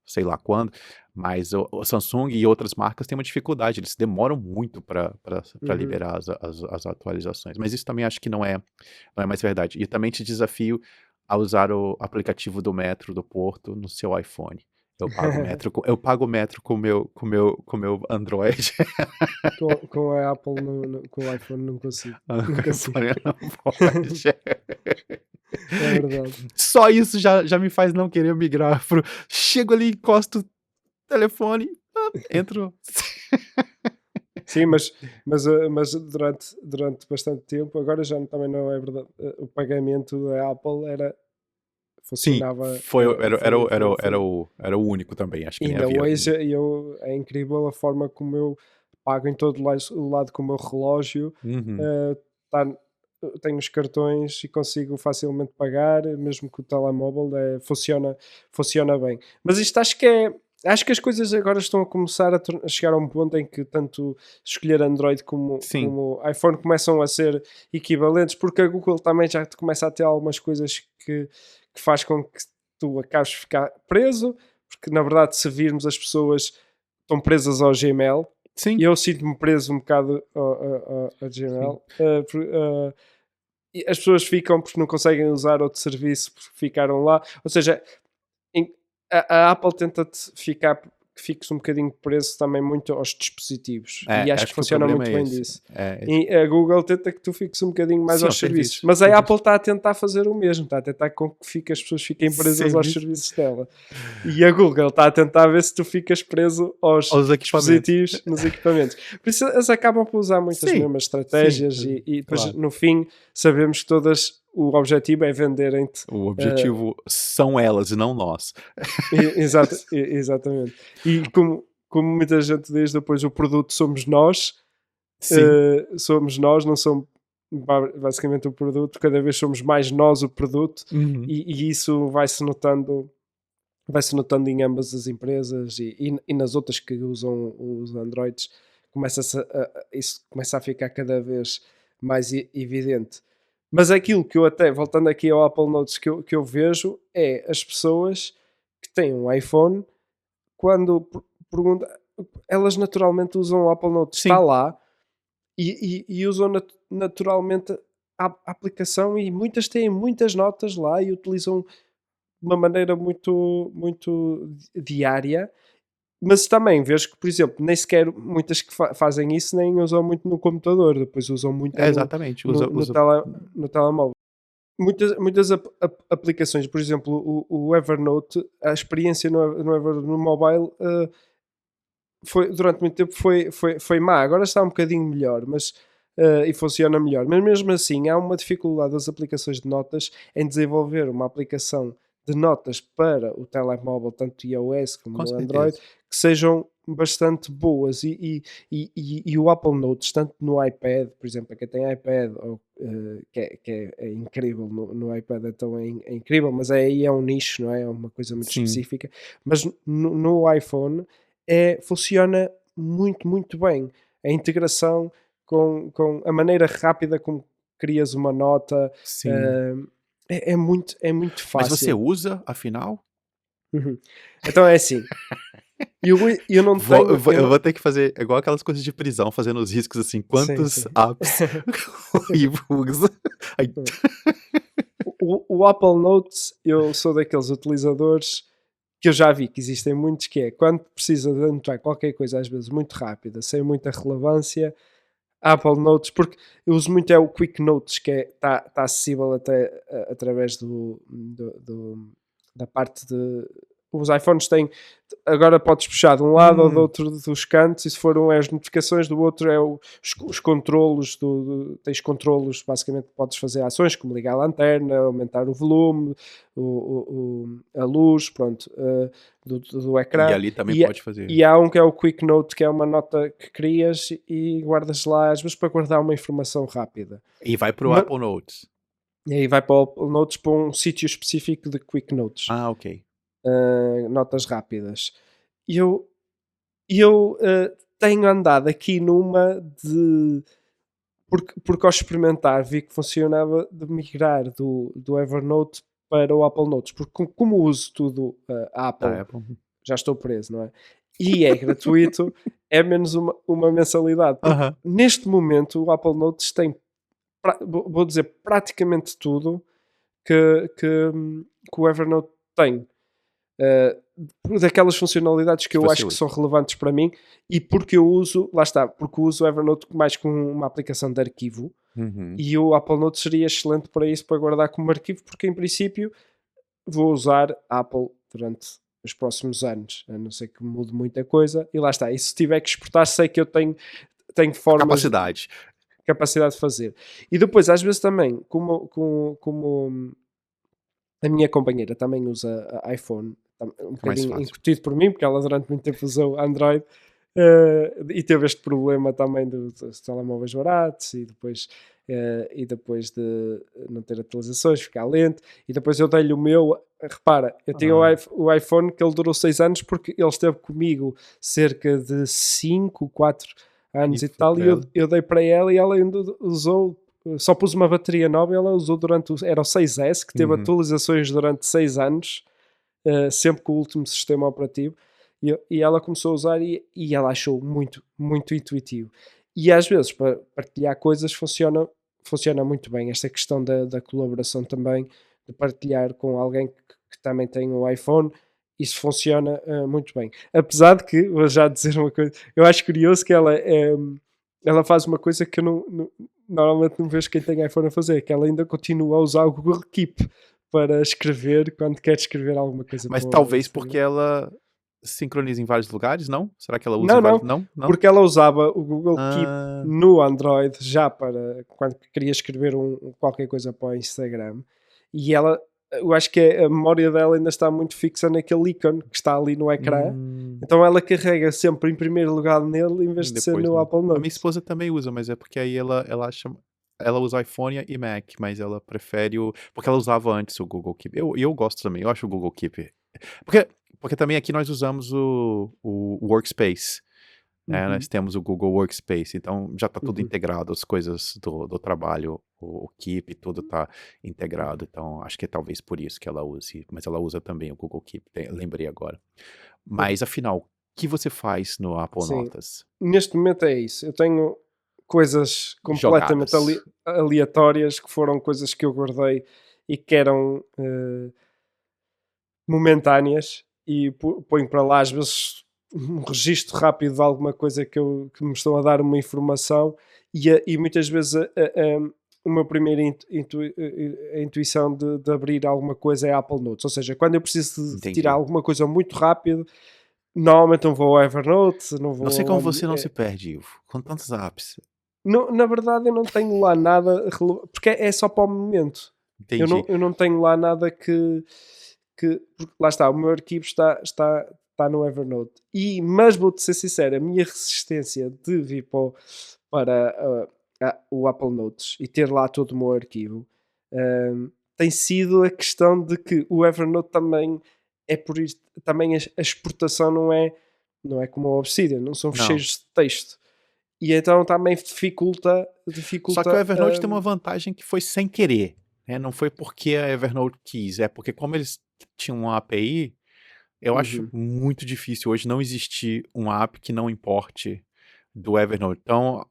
[SPEAKER 1] sei lá quando, mas o Samsung e outras marcas têm uma dificuldade, eles demoram muito para
[SPEAKER 2] Uhum.
[SPEAKER 1] liberar as atualizações, mas isso também acho que não é mais verdade. E também te desafio a usar o aplicativo do Metro do Porto no seu iPhone. Eu pago o Metro com o meu Android.
[SPEAKER 2] Com a Apple com o iPhone não consigo.
[SPEAKER 1] Com
[SPEAKER 2] Não
[SPEAKER 1] o
[SPEAKER 2] consigo.
[SPEAKER 1] iPhone não pode.
[SPEAKER 2] É verdade.
[SPEAKER 1] Só isso já me faz não querer migrar pro. Chego ali, encosto o telefone, entro.
[SPEAKER 2] Sim, mas durante bastante tempo, agora já também não é verdade. O pagamento da Apple
[SPEAKER 1] Sim,
[SPEAKER 2] funcionava,
[SPEAKER 1] foi, era, era, o- era, o- era,
[SPEAKER 2] foi.
[SPEAKER 1] o, era o único também, acho que nem
[SPEAKER 2] Ainda
[SPEAKER 1] havia.
[SPEAKER 2] hoje é incrível a forma como eu pago em todo o lado com o meu relógio.
[SPEAKER 1] Uhum.
[SPEAKER 2] eh, tá- Tenho os cartões e consigo facilmente pagar, mesmo que o telemóvel funciona bem. Mas isto acho que as coisas agora estão a começar a chegar a um ponto em que tanto escolher Android como,
[SPEAKER 1] Sim,
[SPEAKER 2] como iPhone começam a ser equivalentes, porque a Google também já começa a ter algumas coisas que faz com que tu acabes de ficar preso, porque na verdade, se virmos, as pessoas estão presas ao Gmail. E
[SPEAKER 1] sim,
[SPEAKER 2] eu sinto-me preso um bocado ao
[SPEAKER 1] sim.
[SPEAKER 2] Gmail. E as pessoas ficam porque não conseguem usar outro serviço porque ficaram lá. Ou seja, em- a Apple tenta-te que fiques um bocadinho preso também muito aos dispositivos. E acho que
[SPEAKER 1] Acho que o
[SPEAKER 2] funciona
[SPEAKER 1] problema
[SPEAKER 2] muito
[SPEAKER 1] é
[SPEAKER 2] bem
[SPEAKER 1] esse.
[SPEAKER 2] disso.
[SPEAKER 1] É,
[SPEAKER 2] E a Google tenta que tu fiques um bocadinho mais
[SPEAKER 1] sim,
[SPEAKER 2] aos
[SPEAKER 1] ao
[SPEAKER 2] serviços.
[SPEAKER 1] serviço,
[SPEAKER 2] Mas a Apple
[SPEAKER 1] serviço,
[SPEAKER 2] está a tentar fazer o mesmo. Está a tentar com que as pessoas fiquem presas aos
[SPEAKER 1] serviço
[SPEAKER 2] serviços dela. E a Google está a tentar ver se tu ficas preso aos
[SPEAKER 1] aos equipamentos.
[SPEAKER 2] dispositivos, nos equipamentos. Por isso eles acabam por usar muitas
[SPEAKER 1] Sim,
[SPEAKER 2] mesmas
[SPEAKER 1] sim,
[SPEAKER 2] estratégias e depois
[SPEAKER 1] claro.
[SPEAKER 2] no fim sabemos que todas o objetivo é venderem-te.
[SPEAKER 1] O
[SPEAKER 2] eh,
[SPEAKER 1] objetivo são elas e não nós.
[SPEAKER 2] Exatamente. E como muita gente diz, depois o produto
[SPEAKER 1] Sim,
[SPEAKER 2] somos nós, não somos basicamente o produto, cada vez somos mais nós o produto,
[SPEAKER 1] uhum,
[SPEAKER 2] e isso vai-se notando em ambas as empresas e nas outras que usam os Androids, isso começa a ficar cada vez mais evidente. Mas aquilo que eu até, voltando aqui ao Apple Notes, que eu vejo é as pessoas que têm um iPhone, quando pergunta, elas naturalmente usam o Apple Notes, está
[SPEAKER 1] sim,
[SPEAKER 2] lá, e usam naturalmente a aplicação, e muitas têm muitas notas lá e utilizam de uma maneira muito diária. Mas também vejo que, por exemplo, nem sequer muitas que fazem isso nem usam muito no computador, depois usam muito
[SPEAKER 1] exatamente,
[SPEAKER 2] no,
[SPEAKER 1] usa,
[SPEAKER 2] no,
[SPEAKER 1] usa,
[SPEAKER 2] tele, no telemóvel. Muitas aplicações, por exemplo, o Evernote, a experiência no Evernote no mobile, durante muito tempo foi má. Agora está um bocadinho melhor, mas e funciona melhor. Mas mesmo assim, há uma dificuldade das aplicações de notas em desenvolver uma aplicação de notas para o telemóvel, tanto iOS como
[SPEAKER 1] Com
[SPEAKER 2] no Android,
[SPEAKER 1] certeza.
[SPEAKER 2] que sejam bastante boas. E o Apple Notes, tanto no iPad, por exemplo, para quem tem iPad, que é incrível no iPad, então é incrível, mas aí é um nicho, não é? É uma coisa muito
[SPEAKER 1] Sim.
[SPEAKER 2] específica. Mas no iPhone funciona muito, muito bem. A integração com a maneira rápida como crias uma nota,
[SPEAKER 1] Sim.
[SPEAKER 2] eh, é muito
[SPEAKER 1] Mas você
[SPEAKER 2] fácil.
[SPEAKER 1] usa, afinal?
[SPEAKER 2] Uhum. Então é assim, eu não
[SPEAKER 1] Vou eu
[SPEAKER 2] tenho,
[SPEAKER 1] vou
[SPEAKER 2] eu
[SPEAKER 1] eu
[SPEAKER 2] não,
[SPEAKER 1] vou ter que fazer igual aquelas coisas de prisão, fazendo os riscos, assim,
[SPEAKER 2] sim,
[SPEAKER 1] quantos
[SPEAKER 2] sim.
[SPEAKER 1] apps o Ivo usa. Aí
[SPEAKER 2] O Apple Notes, eu sou daqueles utilizadores que eu já vi que existem muitos, que é quando precisa de anotar qualquer coisa, às vezes muito rápida, sem muita relevância, Apple Notes, porque eu uso muito o Quick Notes, que está acessível até através da parte de. Os iPhones têm. Agora podes puxar de um lado ou do outro dos cantos, e se foram as notificações, do outro é os controlos. Tens controlos, basicamente podes fazer ações como ligar a lanterna, aumentar o volume, a luz, pronto, do
[SPEAKER 1] e
[SPEAKER 2] ecrã.
[SPEAKER 1] ali também
[SPEAKER 2] E,
[SPEAKER 1] pode fazer.
[SPEAKER 2] e há um que é o Quick Note, que é uma nota que crias e guardas lá, às vezes para guardar uma informação rápida.
[SPEAKER 1] E vai para o
[SPEAKER 2] Ma-
[SPEAKER 1] Apple Notes.
[SPEAKER 2] e aí vai para o Apple Notes, para um sítio específico de Quick Notes,
[SPEAKER 1] Ah, ok.
[SPEAKER 2] notas rápidas. E eu tenho andado aqui numa de. Porque ao experimentar vi que funcionava de migrar do Evernote para o Apple Notes, porque como uso tudo a Apple,
[SPEAKER 1] Da Apple.
[SPEAKER 2] já estou preso, não é? E é gratuito, é menos uma mensalidade. Porque
[SPEAKER 1] Aham.
[SPEAKER 2] neste momento o Apple Notes tem, vou dizer, praticamente tudo que o Evernote tem. Uh, Daquelas funcionalidades que
[SPEAKER 1] Que
[SPEAKER 2] eu
[SPEAKER 1] você
[SPEAKER 2] acho que
[SPEAKER 1] usa.
[SPEAKER 2] são relevantes para mim e porque eu uso, lá está, porque eu uso o Evernote mais como uma aplicação de arquivo
[SPEAKER 1] Uhum.
[SPEAKER 2] e o Apple Note seria excelente para isso, para guardar como arquivo, porque em princípio vou usar Apple durante os próximos anos, a não ser que mude muita coisa, e lá está. E se tiver que exportar, sei que eu tenho
[SPEAKER 1] A
[SPEAKER 2] formas,
[SPEAKER 1] capacidade.
[SPEAKER 2] capacidade de fazer. E depois, às vezes também, como a minha companheira também usa iPhone, um
[SPEAKER 1] Fica mais
[SPEAKER 2] bocadinho
[SPEAKER 1] fácil.
[SPEAKER 2] incutido por mim, porque ela durante muito tempo usou Android, e teve este problema também dos telemóveis baratos e depois de não ter atualizações, ficar lento. E depois eu dei-lhe o meu. Repara, eu tinha
[SPEAKER 1] Ah,
[SPEAKER 2] o iPhone que ele durou 6 anos porque ele esteve comigo cerca de 5, 4
[SPEAKER 1] e
[SPEAKER 2] anos e
[SPEAKER 1] foi
[SPEAKER 2] tal.
[SPEAKER 1] pra
[SPEAKER 2] E eu,
[SPEAKER 1] ela.
[SPEAKER 2] eu dei para ela e ela ainda usou. Só pus uma bateria nova e ela usou era o 6S, que teve
[SPEAKER 1] Uhum.
[SPEAKER 2] atualizações durante 6 anos, sempre com o último sistema operativo. E ela começou a usar e ela achou muito, muito intuitivo. E às vezes, para partilhar coisas, funciona muito bem. Esta questão da colaboração também, de partilhar com alguém que também tem um iPhone, isso funciona muito bem. Apesar de que, vou já dizer uma coisa, eu acho curioso que ela faz uma coisa que eu normalmente não vejo quem tem iPhone a fazer, que ela ainda continua a usar o Google Keep para escrever quando quer escrever alguma coisa para
[SPEAKER 1] Mas
[SPEAKER 2] o
[SPEAKER 1] talvez porque
[SPEAKER 2] Instagram.
[SPEAKER 1] ela sincroniza em vários lugares, não? Será que ela usa em
[SPEAKER 2] Não,
[SPEAKER 1] vários
[SPEAKER 2] não,
[SPEAKER 1] não? Não?
[SPEAKER 2] porque ela usava o Google Keep
[SPEAKER 1] Ah,
[SPEAKER 2] no Android já para quando queria escrever qualquer coisa para o Instagram, e eu acho que a memória dela ainda está muito fixa naquele ícone que está ali no ecrã,
[SPEAKER 1] hum,
[SPEAKER 2] então ela carrega sempre em primeiro lugar nele em vez de ser
[SPEAKER 1] depois
[SPEAKER 2] no
[SPEAKER 1] não.
[SPEAKER 2] Apple
[SPEAKER 1] A minha
[SPEAKER 2] Notes.
[SPEAKER 1] esposa também usa, mas é porque aí ela acha ela usa iPhone e Mac, mas ela prefere o porque ela usava antes o Google Keep. Eu gosto também, eu acho o Google Keep porque porque também aqui nós usamos o Workspace, né, nós
[SPEAKER 2] Uhum,
[SPEAKER 1] temos o Google Workspace, então já está tudo
[SPEAKER 2] uhum,
[SPEAKER 1] integrado, as coisas do trabalho, o Keep, tudo está
[SPEAKER 2] uhum.
[SPEAKER 1] integrado, então acho que é talvez por isso que ela use, mas ela usa também o Google Keep, lembrei agora.
[SPEAKER 2] Uhum.
[SPEAKER 1] Mas afinal, o que você faz no Apple
[SPEAKER 2] Sim,
[SPEAKER 1] Notas?
[SPEAKER 2] neste momento é isso. Eu tenho coisas completamente
[SPEAKER 1] Jogadas.
[SPEAKER 2] aleatórias que foram coisas que eu guardei e que eram momentâneas e ponho para lá às vezes um registro rápido de alguma coisa que me estão a dar uma informação e muitas vezes o meu primeiro a intuição de abrir alguma coisa é a Apple Notes, ou seja, quando eu preciso de tirar
[SPEAKER 1] Entendi.
[SPEAKER 2] alguma coisa muito rápido, normalmente não vou ao Evernote, não
[SPEAKER 1] Não sei
[SPEAKER 2] vou
[SPEAKER 1] como
[SPEAKER 2] lá.
[SPEAKER 1] você não se perde, Ivo, com tantos apps.
[SPEAKER 2] Na verdade, eu não tenho lá nada, porque é só para o momento.
[SPEAKER 1] Entendi.
[SPEAKER 2] Eu não tenho lá nada porque lá está, o meu arquivo está no Evernote. Mas vou-te ser sincero, a minha resistência de vir para o Apple Notes e ter lá todo o meu arquivo tem sido a questão de que o Evernote também é por isto, também a exportação não é como o Obsidian, não são
[SPEAKER 1] Não.
[SPEAKER 2] fecheiros de texto. E então também
[SPEAKER 1] Só que o
[SPEAKER 2] dificulta
[SPEAKER 1] Evernote tem uma vantagem que foi sem querer, né? Não foi porque a Evernote quis, é porque como eles tinham uma API, eu acho
[SPEAKER 2] uhum,
[SPEAKER 1] muito difícil hoje não existir um app que não importe do Evernote. Então,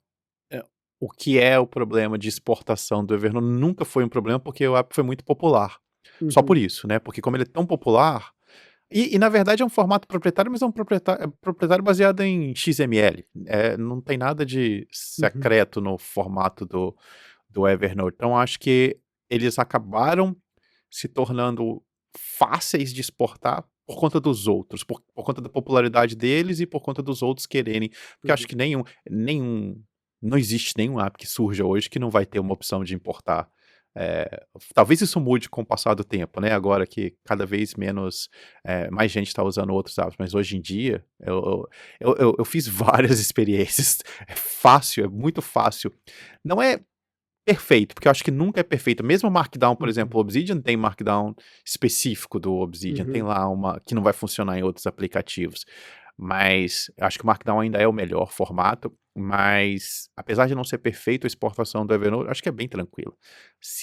[SPEAKER 1] é, o que é o problema de exportação do Evernote nunca foi um problema porque o app foi muito popular. Só por
[SPEAKER 2] uhum,
[SPEAKER 1] isso, né? Porque como ele é tão popular, e na verdade é um formato proprietário, mas é um proprietário baseado em XML. Não tem nada de
[SPEAKER 2] uhum,
[SPEAKER 1] secreto no formato do Evernote. Então acho que eles acabaram se tornando fáceis de exportar por conta dos outros, por conta da popularidade deles e por conta dos outros quererem. Porque acho
[SPEAKER 2] uhum.
[SPEAKER 1] que não existe nenhum app que surja hoje que não vai ter uma opção de importar. Talvez isso mude com o passar do tempo, né? Agora que cada vez menos, mais gente está usando outros apps, mas hoje em dia eu fiz várias experiências. É fácil, é muito fácil. Não é perfeito, porque eu acho que nunca é perfeito. Mesmo o Markdown, por exemplo,
[SPEAKER 2] Uhum,
[SPEAKER 1] o Obsidian tem Markdown específico do Obsidian, tem
[SPEAKER 2] uhum,
[SPEAKER 1] lá uma que não vai funcionar em outros aplicativos. Mas eu acho que o Markdown ainda é o melhor formato, mas apesar de não ser perfeito a exportação do Evernote, acho que é bem tranquilo.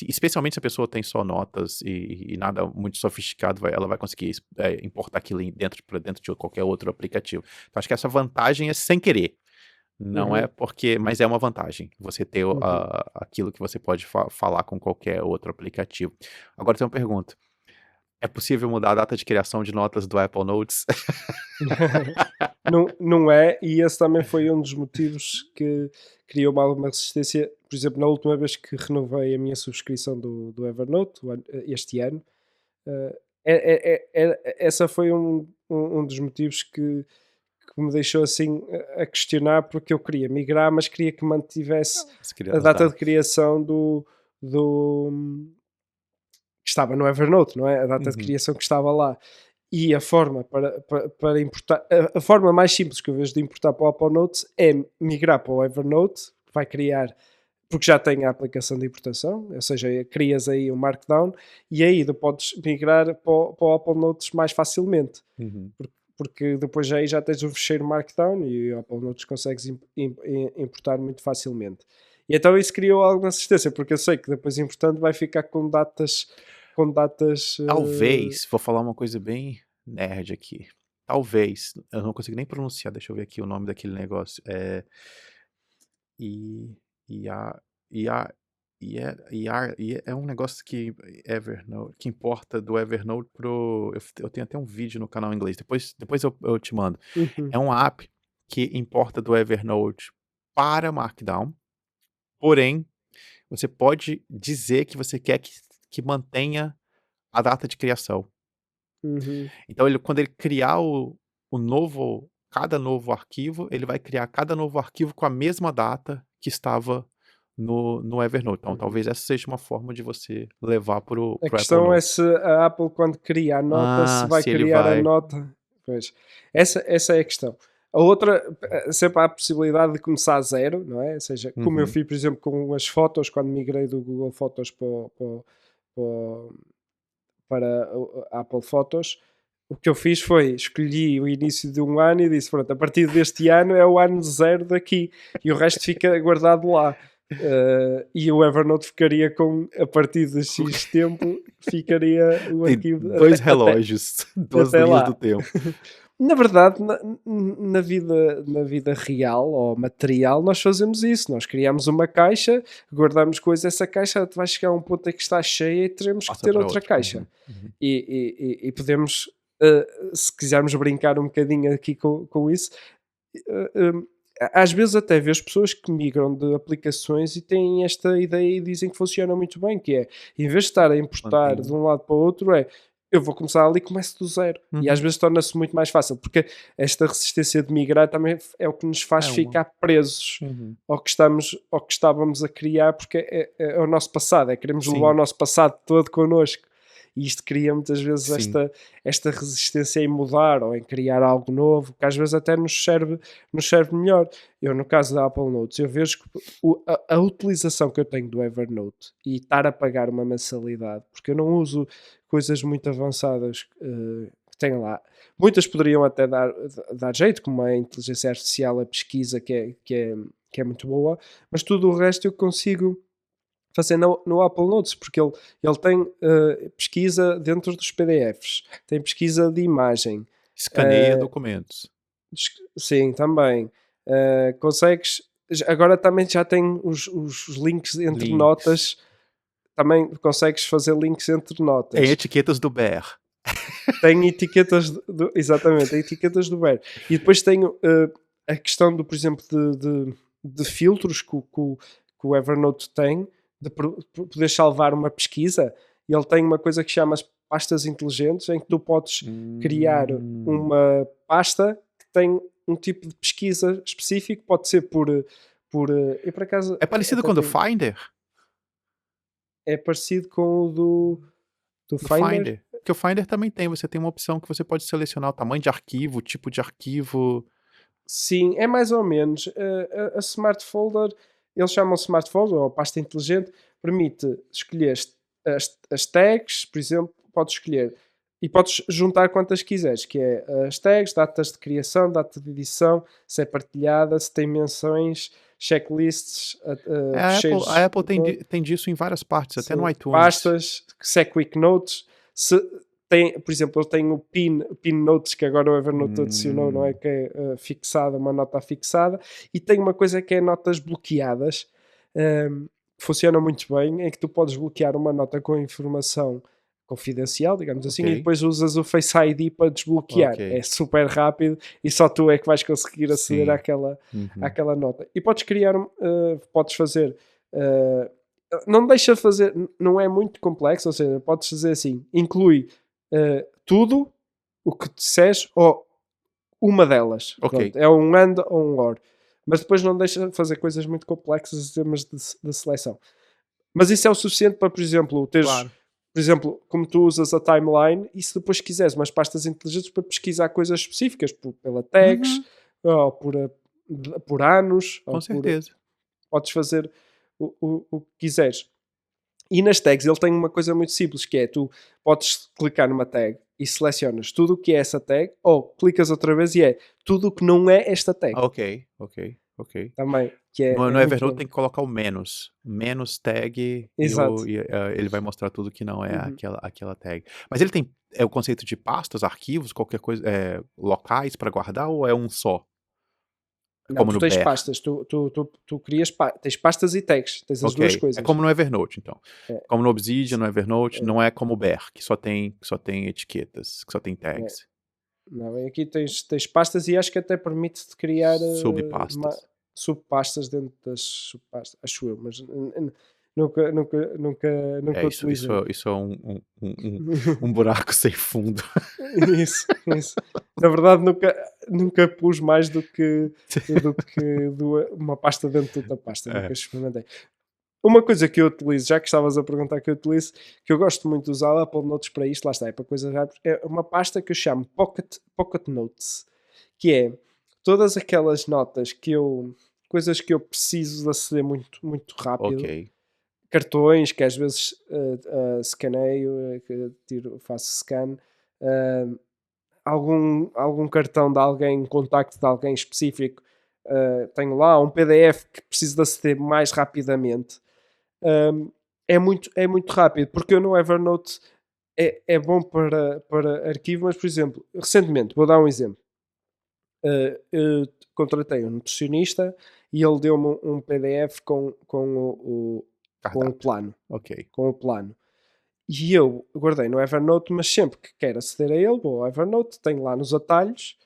[SPEAKER 1] Especialmente se a pessoa tem só notas e nada muito sofisticado, ela vai conseguir importar aquilo para dentro de qualquer outro aplicativo. Então acho que essa vantagem é sem querer. Não é
[SPEAKER 2] uhum,
[SPEAKER 1] porque, mas é uma vantagem você ter
[SPEAKER 2] uhum.
[SPEAKER 1] aquilo que você pode falar com qualquer outro aplicativo. Agora tem uma pergunta: é possível mudar a data de criação de notas do Apple Notes?
[SPEAKER 2] Não é, e esse também foi um dos motivos que criou-me alguma resistência. Por exemplo, na última vez que renovei a minha subscrição do Evernote, este ano, essa foi um dos motivos que me deixou assim a questionar, porque eu queria migrar, mas queria que mantivesse a
[SPEAKER 1] As
[SPEAKER 2] data de
[SPEAKER 1] datas.
[SPEAKER 2] criação do que estava no Evernote, não é? A data de
[SPEAKER 1] Uhum,
[SPEAKER 2] criação que estava lá. E a forma para importar, a forma mais simples que eu vejo de importar para o Apple Notes é migrar para o Evernote, que vai criar, porque já tem a aplicação de importação, ou seja, crias aí o Markdown e aí tu podes migrar para o Apple Notes mais facilmente,
[SPEAKER 1] uhum.
[SPEAKER 2] porque depois aí já tens o fecheiro Markdown e o Apple Notes consegues importar muito facilmente. E então isso criou alguma assistência, porque eu sei que depois importando vai ficar com datas
[SPEAKER 1] Talvez, vou falar uma coisa bem nerd aqui. Talvez, eu não consigo nem pronunciar, deixa eu ver aqui o nome daquele negócio. I, IA, IA, é um negócio que Evernote, que importa do Evernote pro. Eu tenho até um vídeo no canal em inglês, depois eu te mando.
[SPEAKER 2] uhum,
[SPEAKER 1] É um app que importa do Evernote para Markdown, porém, você pode dizer que você quer que mantenha a data de criação.
[SPEAKER 2] uhum.
[SPEAKER 1] Então, quando ele criar cada novo arquivo, ele vai criar cada novo arquivo com a mesma data que estava no Evernote. Então,
[SPEAKER 2] Uhum.
[SPEAKER 1] talvez essa seja uma forma de você levar pro
[SPEAKER 2] A
[SPEAKER 1] Apple
[SPEAKER 2] questão é
[SPEAKER 1] Notes.
[SPEAKER 2] se a Apple, quando cria a nota, se
[SPEAKER 1] Ah,
[SPEAKER 2] vai
[SPEAKER 1] se ele
[SPEAKER 2] criar a
[SPEAKER 1] vai.
[SPEAKER 2] nota. Pois, essa é a questão. A outra, sempre há a possibilidade de começar a zero, não é? Ou seja, como eu
[SPEAKER 1] Uhum,
[SPEAKER 2] fiz, por exemplo, com as fotos, quando migrei do Google Fotos para, para a Apple Fotos, o que eu fiz foi escolhi o início de um ano e disse: pronto, a partir deste ano é o ano zero daqui e o resto fica guardado lá. E o Evernote ficaria com, a partir de X tempo, ficaria o
[SPEAKER 1] tem
[SPEAKER 2] arquivo
[SPEAKER 1] dois relógios, duas
[SPEAKER 2] até
[SPEAKER 1] linhas do
[SPEAKER 2] lá.
[SPEAKER 1] tempo.
[SPEAKER 2] Na verdade, na vida real ou material, nós fazemos isso. Nós criamos uma caixa, guardamos coisas, essa caixa vai chegar a um ponto em que está cheia e teremos que
[SPEAKER 1] Passa
[SPEAKER 2] ter
[SPEAKER 1] para
[SPEAKER 2] outra
[SPEAKER 1] outro.
[SPEAKER 2] caixa.
[SPEAKER 1] Uhum, uhum.
[SPEAKER 2] E podemos, se quisermos brincar um bocadinho aqui com isso, eh, eh, às vezes até vejo pessoas que migram de aplicações e têm esta ideia e dizem que funciona muito bem, que é, em vez de estar a importar de
[SPEAKER 1] Mantém.
[SPEAKER 2] um lado para o outro, é eu vou começar ali e começo do zero. E às vezes torna-se muito mais fácil, porque esta resistência de migrar também é o que nos faz
[SPEAKER 1] É uma.
[SPEAKER 2] ficar presos ao que estávamos a criar, porque é o nosso passado, queremos levar
[SPEAKER 1] Sim,
[SPEAKER 2] o nosso passado todo connosco. E isto cria muitas vezes
[SPEAKER 1] sim.
[SPEAKER 2] esta resistência em mudar ou em criar algo novo, que às vezes até nos serve melhor. Eu, no caso da Apple Notes, eu vejo que a utilização que eu tenho do Evernote e estar a pagar uma mensalidade, porque eu não uso coisas muito avançadas que tem lá. Muitas poderiam até dar jeito, como a inteligência artificial, a pesquisa, que é muito boa, mas tudo o resto eu consigo fazer no Apple Notes, porque ele tem pesquisa dentro dos PDFs, tem pesquisa de imagem.
[SPEAKER 1] Escaneia documentos.
[SPEAKER 2] Sim, também. Consegues. Agora também já tem os links entre
[SPEAKER 1] Links.
[SPEAKER 2] notas. Também consegues fazer links entre
[SPEAKER 1] Tem
[SPEAKER 2] notas.
[SPEAKER 1] etiquetas do Bear.
[SPEAKER 2] Tem etiquetas exatamente, tem etiquetas do Bear. E depois tenho a questão do, por exemplo, de filtros que o Evernote tem, de poder salvar uma pesquisa. E ele tem uma coisa que chama as pastas inteligentes, em que tu podes criar uma pasta que tem um tipo de pesquisa específico, pode ser por e por acaso
[SPEAKER 1] É parecido com o do Finder?
[SPEAKER 2] é parecido com o do Finder.
[SPEAKER 1] Porque o Finder também tem. Você tem uma opção que você pode selecionar o tamanho de arquivo, o tipo de arquivo.
[SPEAKER 2] Sim, é mais ou menos. A Smart Folder, eles chamam Smart Folder ou pasta inteligente, permite escolher as tags, por exemplo, podes escolher e podes juntar quantas quiseres, que é as tags, datas de criação, data de edição, se é partilhada, se tem menções, checklists, fecheiros,
[SPEAKER 1] A Apple tem disso em várias partes, até
[SPEAKER 2] sim,
[SPEAKER 1] no iTunes.
[SPEAKER 2] pastas, se é Quick Notes, se tem, por exemplo, eu tenho o pin Notes, que agora o Evernote adicionou, não é? Que é fixada, uma nota fixada, e tem uma coisa que é notas bloqueadas, que funciona muito bem, em que tu podes bloquear uma nota com informação confidencial, digamos assim, e depois usas o Face ID para desbloquear. É super rápido e só tu é que vais conseguir aceder àquela nota. E podes criar, podes fazer, não deixa de fazer, não é muito complexo, ou seja, podes fazer assim, inclui tudo o que disseres ou uma delas. Pronto, é um AND ou um OR. Mas depois não deixa de fazer coisas muito complexas em termos de seleção. Mas isso é o suficiente para, por exemplo, teres, por exemplo, como tu usas a timeline, e se depois quiseres umas pastas inteligentes para pesquisar coisas específicas, pela tags, ou por anos,
[SPEAKER 1] Com certeza.
[SPEAKER 2] Podes fazer o que quiseres. E nas tags ele tem uma coisa muito simples, que é tu podes clicar numa tag e selecionas tudo o que é essa tag, ou clicas outra vez e é tudo o que não é esta tag.
[SPEAKER 1] Ok.
[SPEAKER 2] Também. Que é,
[SPEAKER 1] no Evernote tem que colocar o menos. Menos tag.
[SPEAKER 2] Exato.
[SPEAKER 1] E ele vai mostrar tudo que não é aquela tag. Mas ele tem o conceito de pastas, arquivos, qualquer coisa, locais para guardar, ou é um só?
[SPEAKER 2] Não,
[SPEAKER 1] Como
[SPEAKER 2] tu
[SPEAKER 1] no
[SPEAKER 2] tens
[SPEAKER 1] Bear?
[SPEAKER 2] pastas, tu crias tens pastas e tags, tens as duas coisas.
[SPEAKER 1] É como no Evernote, então. Como no Obsidian, no Evernote, não é como o Bear, que só tem etiquetas, que só tem tags.
[SPEAKER 2] Não, aqui tens pastas e acho que até permite-te criar subpastas dentro das subpastas, acho eu, mas nunca utilizei.
[SPEAKER 1] Isso é um buraco sem fundo.
[SPEAKER 2] Isso. Na verdade, nunca pus mais do que uma pasta dentro de outra pasta. Nunca experimentei. Uma coisa que eu utilizo, já que estavas a perguntar que eu utilizo, que eu gosto muito de usar a Apple Notes para isto, lá está, é para coisas rápidas, é uma pasta que eu chamo Pocket Notes, que é todas aquelas notas coisas que eu preciso de aceder muito, muito rápido. Cartões que às vezes escaneio, faço scan, algum cartão de alguém, um contacto de alguém específico, tenho lá um PDF que preciso de aceder mais rapidamente. É muito rápido, porque eu no Evernote é bom para arquivo, mas por exemplo, recentemente, vou dar um exemplo, eu contratei um nutricionista e ele deu-me um PDF com o plano. Com o plano. E eu guardei no Evernote, mas sempre que quero aceder a ele, vou ao Evernote, tenho lá nos atalhos,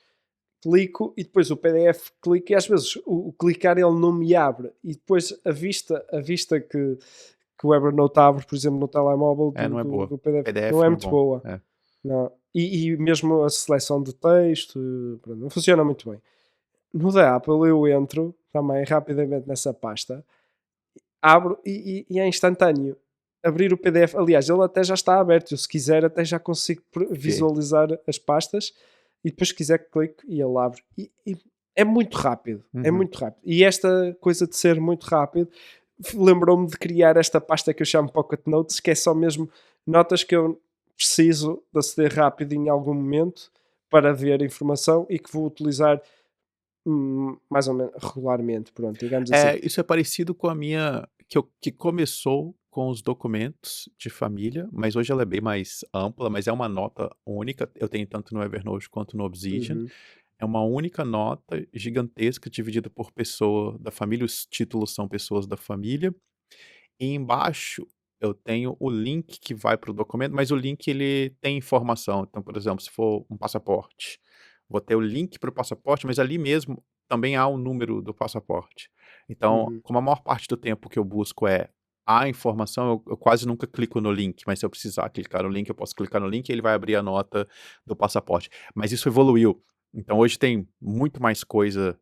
[SPEAKER 2] clico e depois o PDF clico e às vezes o clicar ele não me abre. E depois a vista que o Evernote abre, por exemplo, no telemóvel
[SPEAKER 1] não é boa.
[SPEAKER 2] do PDF,
[SPEAKER 1] PDF
[SPEAKER 2] não é muito boa. Não. E mesmo a seleção de texto, pronto, não funciona muito bem. No da Apple eu entro também rapidamente nessa pasta, abro e é instantâneo. Abrir o PDF, aliás, ele até já está aberto, eu se quiser até já consigo
[SPEAKER 1] Ok.
[SPEAKER 2] visualizar as pastas e depois se quiser clico e ele abre. E é muito rápido, é
[SPEAKER 1] Uhum.
[SPEAKER 2] muito rápido. E esta coisa de ser muito rápido lembrou-me de criar esta pasta que eu chamo Pocket Notes, que é só mesmo notas que eu preciso de aceder rápido em algum momento para ver informação e que vou utilizar mais ou menos regularmente, pronto, digamos assim.
[SPEAKER 1] Isso é parecido com a minha que começou com os documentos de família, mas hoje ela é bem mais ampla, mas é uma nota única, eu tenho tanto no Evernote quanto no Obsidian.
[SPEAKER 2] Uhum,
[SPEAKER 1] É uma única nota gigantesca dividida por pessoa da família, os títulos são pessoas da família, e embaixo eu tenho o link que vai para o documento, mas o link ele tem informação. Então, por exemplo, se for um passaporte, vou ter o link para o passaporte, mas ali mesmo também há o número do passaporte. Então,
[SPEAKER 2] uhum,
[SPEAKER 1] como a maior parte do tempo que eu busco é a informação, eu quase nunca clico no link, mas se eu precisar clicar no link, eu posso clicar no link e ele vai abrir a nota do passaporte. Mas isso evoluiu. Então hoje tem muito mais coisas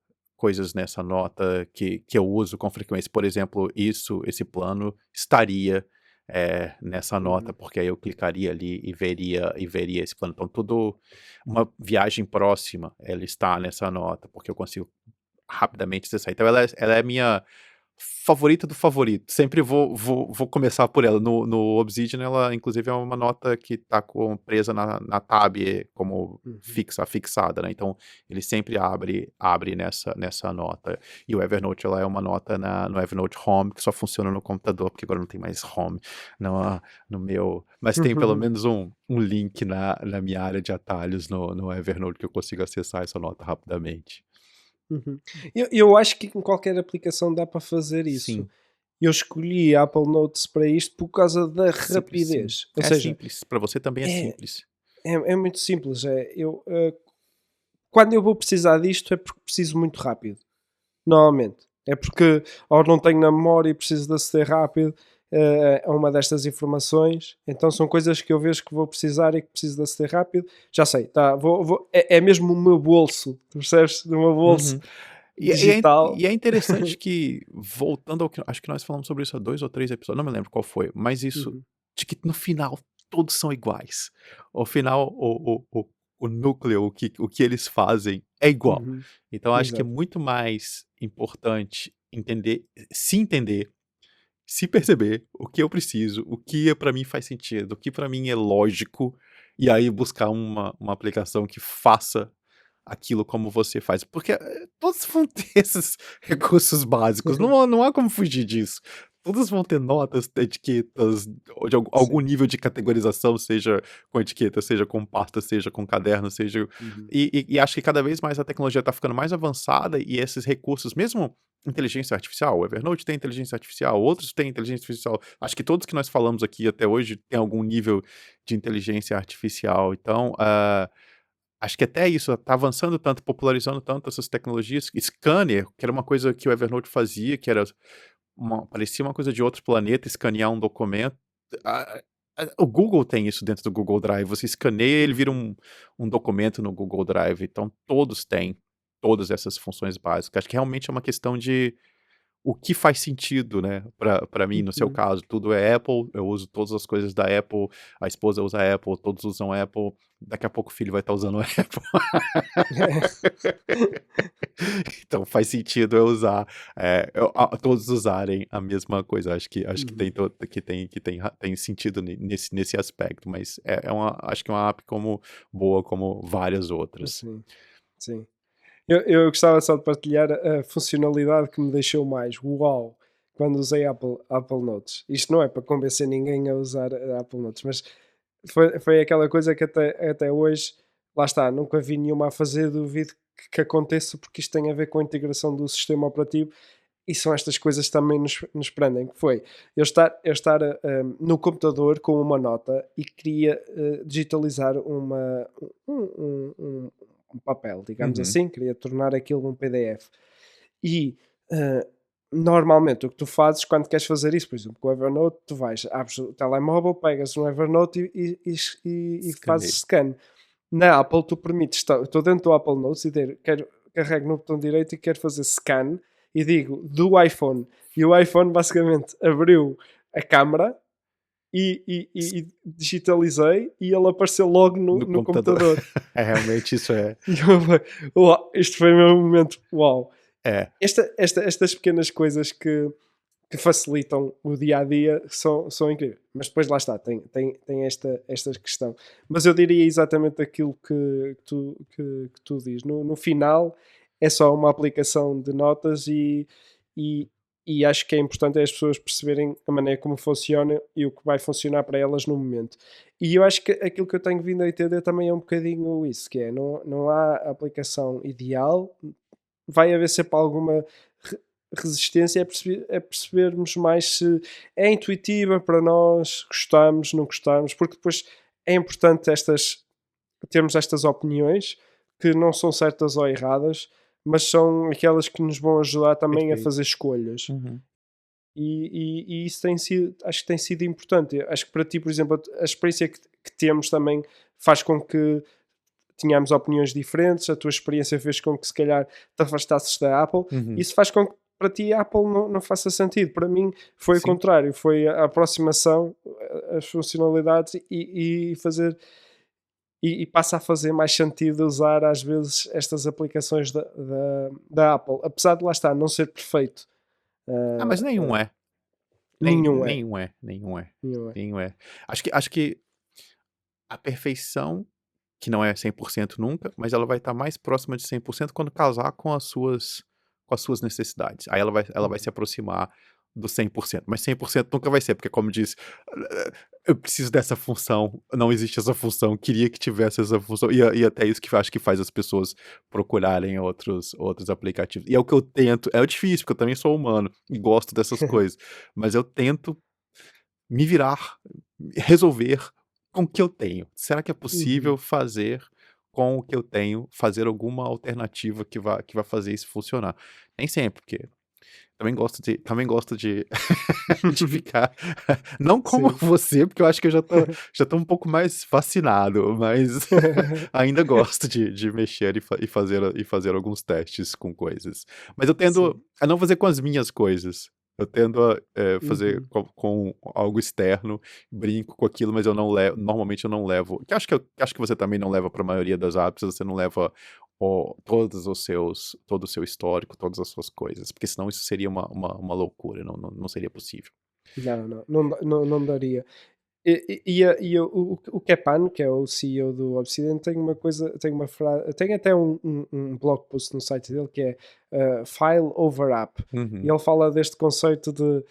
[SPEAKER 1] nessa nota que eu uso com frequência. Por exemplo, esse plano estaria, nessa nota,
[SPEAKER 2] uhum.
[SPEAKER 1] porque aí eu clicaria ali e veria esse plano. Então tudo uma viagem próxima, ela está nessa nota, porque eu consigo rapidamente acessar. Então ela é minha favorita do favorito. Sempre vou começar por ela. No Obsidian, ela inclusive é uma nota que tá presa na tab como
[SPEAKER 2] Uhum.
[SPEAKER 1] fixada, né, então ele sempre abre nessa nota. E o Evernote, ela é uma nota no Evernote Home, que só funciona no computador, porque agora não tem mais Home no no meu, mas tem pelo menos um link na minha área de atalhos no Evernote que eu consigo acessar essa nota rapidamente.
[SPEAKER 2] Uhum. Eu acho que com qualquer aplicação dá para fazer isso.
[SPEAKER 1] Sim.
[SPEAKER 2] Eu escolhi a Apple Notes para isto por causa da
[SPEAKER 1] Simples, sim.
[SPEAKER 2] rapidez. Ou
[SPEAKER 1] É
[SPEAKER 2] seja,
[SPEAKER 1] simples, pra você também é
[SPEAKER 2] é,
[SPEAKER 1] simples.
[SPEAKER 2] é muito simples. Quando eu vou precisar disto é porque preciso muito rápido. Normalmente. É porque ou não tenho na memória e preciso de aceder rápido a uma destas informações. Então são coisas que eu vejo que vou precisar e que preciso de aceder rápido. Já sei, tá, é mesmo o meu bolso, tu percebes? Do meu bolso
[SPEAKER 1] Uhum.
[SPEAKER 2] digital.
[SPEAKER 1] E é interessante que, voltando ao que acho que nós falamos sobre isso há 2 ou 3 episódios, não me lembro qual foi, mas isso
[SPEAKER 2] Uhum,
[SPEAKER 1] de que no final todos são iguais. Ao final o núcleo, o que eles fazem é igual.
[SPEAKER 2] uhum,
[SPEAKER 1] Então acho que é
[SPEAKER 2] exato.
[SPEAKER 1] muito mais importante entender, se perceber o que eu preciso, o que pra mim faz sentido, o que pra mim é lógico, e aí buscar uma aplicação que faça aquilo como você faz, porque, todos vão ter esses recursos básicos, não há como fugir disso. Todos vão ter notas, etiquetas, ou de algum
[SPEAKER 2] Sim.
[SPEAKER 1] nível de categorização, seja com etiqueta, seja com pasta, seja com caderno, seja
[SPEAKER 2] Uhum,
[SPEAKER 1] e acho que cada vez mais a tecnologia está ficando mais avançada e esses recursos, mesmo inteligência artificial, o Evernote tem inteligência artificial, outros têm inteligência artificial, acho que todos que nós falamos aqui até hoje têm algum nível de inteligência artificial, então, acho que até isso, tá avançando tanto, popularizando tanto essas tecnologias. Scanner, que era uma coisa que o Evernote fazia, que era parecia uma coisa de outro planeta, escanear um documento. A o Google tem isso dentro do Google Drive, você escaneia, ele vira
[SPEAKER 2] uhum,
[SPEAKER 1] um documento no Google Drive, então todos têm todas essas funções básicas. Acho que realmente é uma questão de o que faz sentido, né, pra mim, no seu
[SPEAKER 2] uhum.
[SPEAKER 1] caso, tudo é Apple, eu uso todas as coisas da Apple, a esposa usa Apple, todos usam Apple, daqui a pouco o filho vai estar usando Apple. Então faz sentido eu usar, todos usarem a mesma coisa, acho que tem
[SPEAKER 2] Uhum.
[SPEAKER 1] to que tem sentido nesse aspecto, mas acho que é uma app como boa como várias outras.
[SPEAKER 2] Sim, sim. Eu gostava só de partilhar a funcionalidade que me deixou mais uau quando usei Apple Notes. Isto não é para convencer ninguém a usar a Apple Notes, mas foi aquela coisa que até hoje, lá está, nunca vi nenhuma a fazer, duvido que aconteça, porque isto tem a ver com a integração do sistema operativo e são estas coisas que também nos prendem. Que foi eu estar no computador com uma nota e queria digitalizar um, um, um- um papel, digamos
[SPEAKER 1] Uhum.
[SPEAKER 2] assim, queria tornar aquilo um PDF. E normalmente o que tu fazes quando queres fazer isso, por exemplo, com o Evernote, tu vais, abres o telemóvel, pegas no Evernote e fazes
[SPEAKER 1] Escaneio.
[SPEAKER 2] scan. Na Apple, tu permites, estou dentro do Apple Notes e carrego no botão direito e quero fazer scan e digo do iPhone. E o iPhone basicamente abriu a câmara e digitalizei e ele apareceu logo
[SPEAKER 1] No
[SPEAKER 2] no
[SPEAKER 1] computador.
[SPEAKER 2] computador.
[SPEAKER 1] Realmente isso é.
[SPEAKER 2] E eu falei, uau, isto foi o meu momento, uau.
[SPEAKER 1] É.
[SPEAKER 2] Estas pequenas coisas que facilitam o dia a dia são incríveis. Mas depois lá está, tem esta questão. Mas eu diria exatamente aquilo que tu dizes. No final é só uma aplicação de notas e, e acho que é importante as pessoas perceberem a maneira como funciona e o que vai funcionar para elas no momento. E eu acho que aquilo que eu tenho vindo a entender também é um bocadinho isso, que é, não há aplicação ideal, vai haver sempre alguma resistência, é percebermos mais se é intuitiva para nós, gostamos, não gostamos, porque depois é importante termos estas opiniões que não são certas ou erradas, mas são aquelas que nos vão ajudar também a
[SPEAKER 1] Perfeito.
[SPEAKER 2] fazer escolhas.
[SPEAKER 1] Uhum.
[SPEAKER 2] E isso tem sido, acho que tem sido importante. Acho que para ti, por exemplo, a experiência que temos também faz com que tínhamos opiniões diferentes, a tua experiência fez com que se calhar te afastasses da Apple,
[SPEAKER 1] Uhum.
[SPEAKER 2] isso faz com que para ti a Apple não faça sentido. Para mim foi o
[SPEAKER 1] Sim.
[SPEAKER 2] contrário, foi a aproximação, as funcionalidades e fazer e passa a fazer mais sentido usar às vezes estas aplicações da Apple, apesar de lá estar, não ser perfeito.
[SPEAKER 1] Mas nenhum é.
[SPEAKER 2] Nenhum é.
[SPEAKER 1] Nenhum é. Nenhum é.
[SPEAKER 2] Nenhum é.
[SPEAKER 1] Nenhum é. Acho que a perfeição, que não é 100% nunca, mas ela vai estar mais próxima de 100% quando casar com as suas necessidades. Aí ela vai se aproximar do 100%, mas 100% nunca vai ser, porque como disse, eu preciso dessa função, não existe essa função, queria que tivesse essa função, e até isso que eu acho que faz as pessoas procurarem outros aplicativos. E é o que eu tento, é difícil, porque eu também sou humano e gosto dessas coisas, mas eu tento me virar, resolver com o que eu tenho. Será que é
[SPEAKER 2] Uhum.
[SPEAKER 1] possível fazer com o que eu tenho, fazer alguma alternativa que vá fazer isso funcionar? Nem sempre, porque também gosto de, de ficar, não como
[SPEAKER 2] Sim.
[SPEAKER 1] você, porque eu acho que eu já tô um pouco mais fascinado, mas ainda gosto de mexer e fazer alguns testes com coisas. Mas eu tendo
[SPEAKER 2] Sim.
[SPEAKER 1] a não fazer com as minhas coisas. Eu tendo a fazer
[SPEAKER 2] Uhum.
[SPEAKER 1] com algo externo, brinco com aquilo, mas eu não levo, normalmente eu não levo. Que acho que você também não leva para a maioria das apps, você não leva todo o seu histórico, todas as suas coisas, porque senão isso seria uma loucura, não seria possível.
[SPEAKER 2] Não daria. O Kepan, que é o CEO do Obsidian, tem uma coisa, tem uma frase, tem até um blog post no site dele que é File over App. E
[SPEAKER 1] Uhum,
[SPEAKER 2] ele fala deste conceito de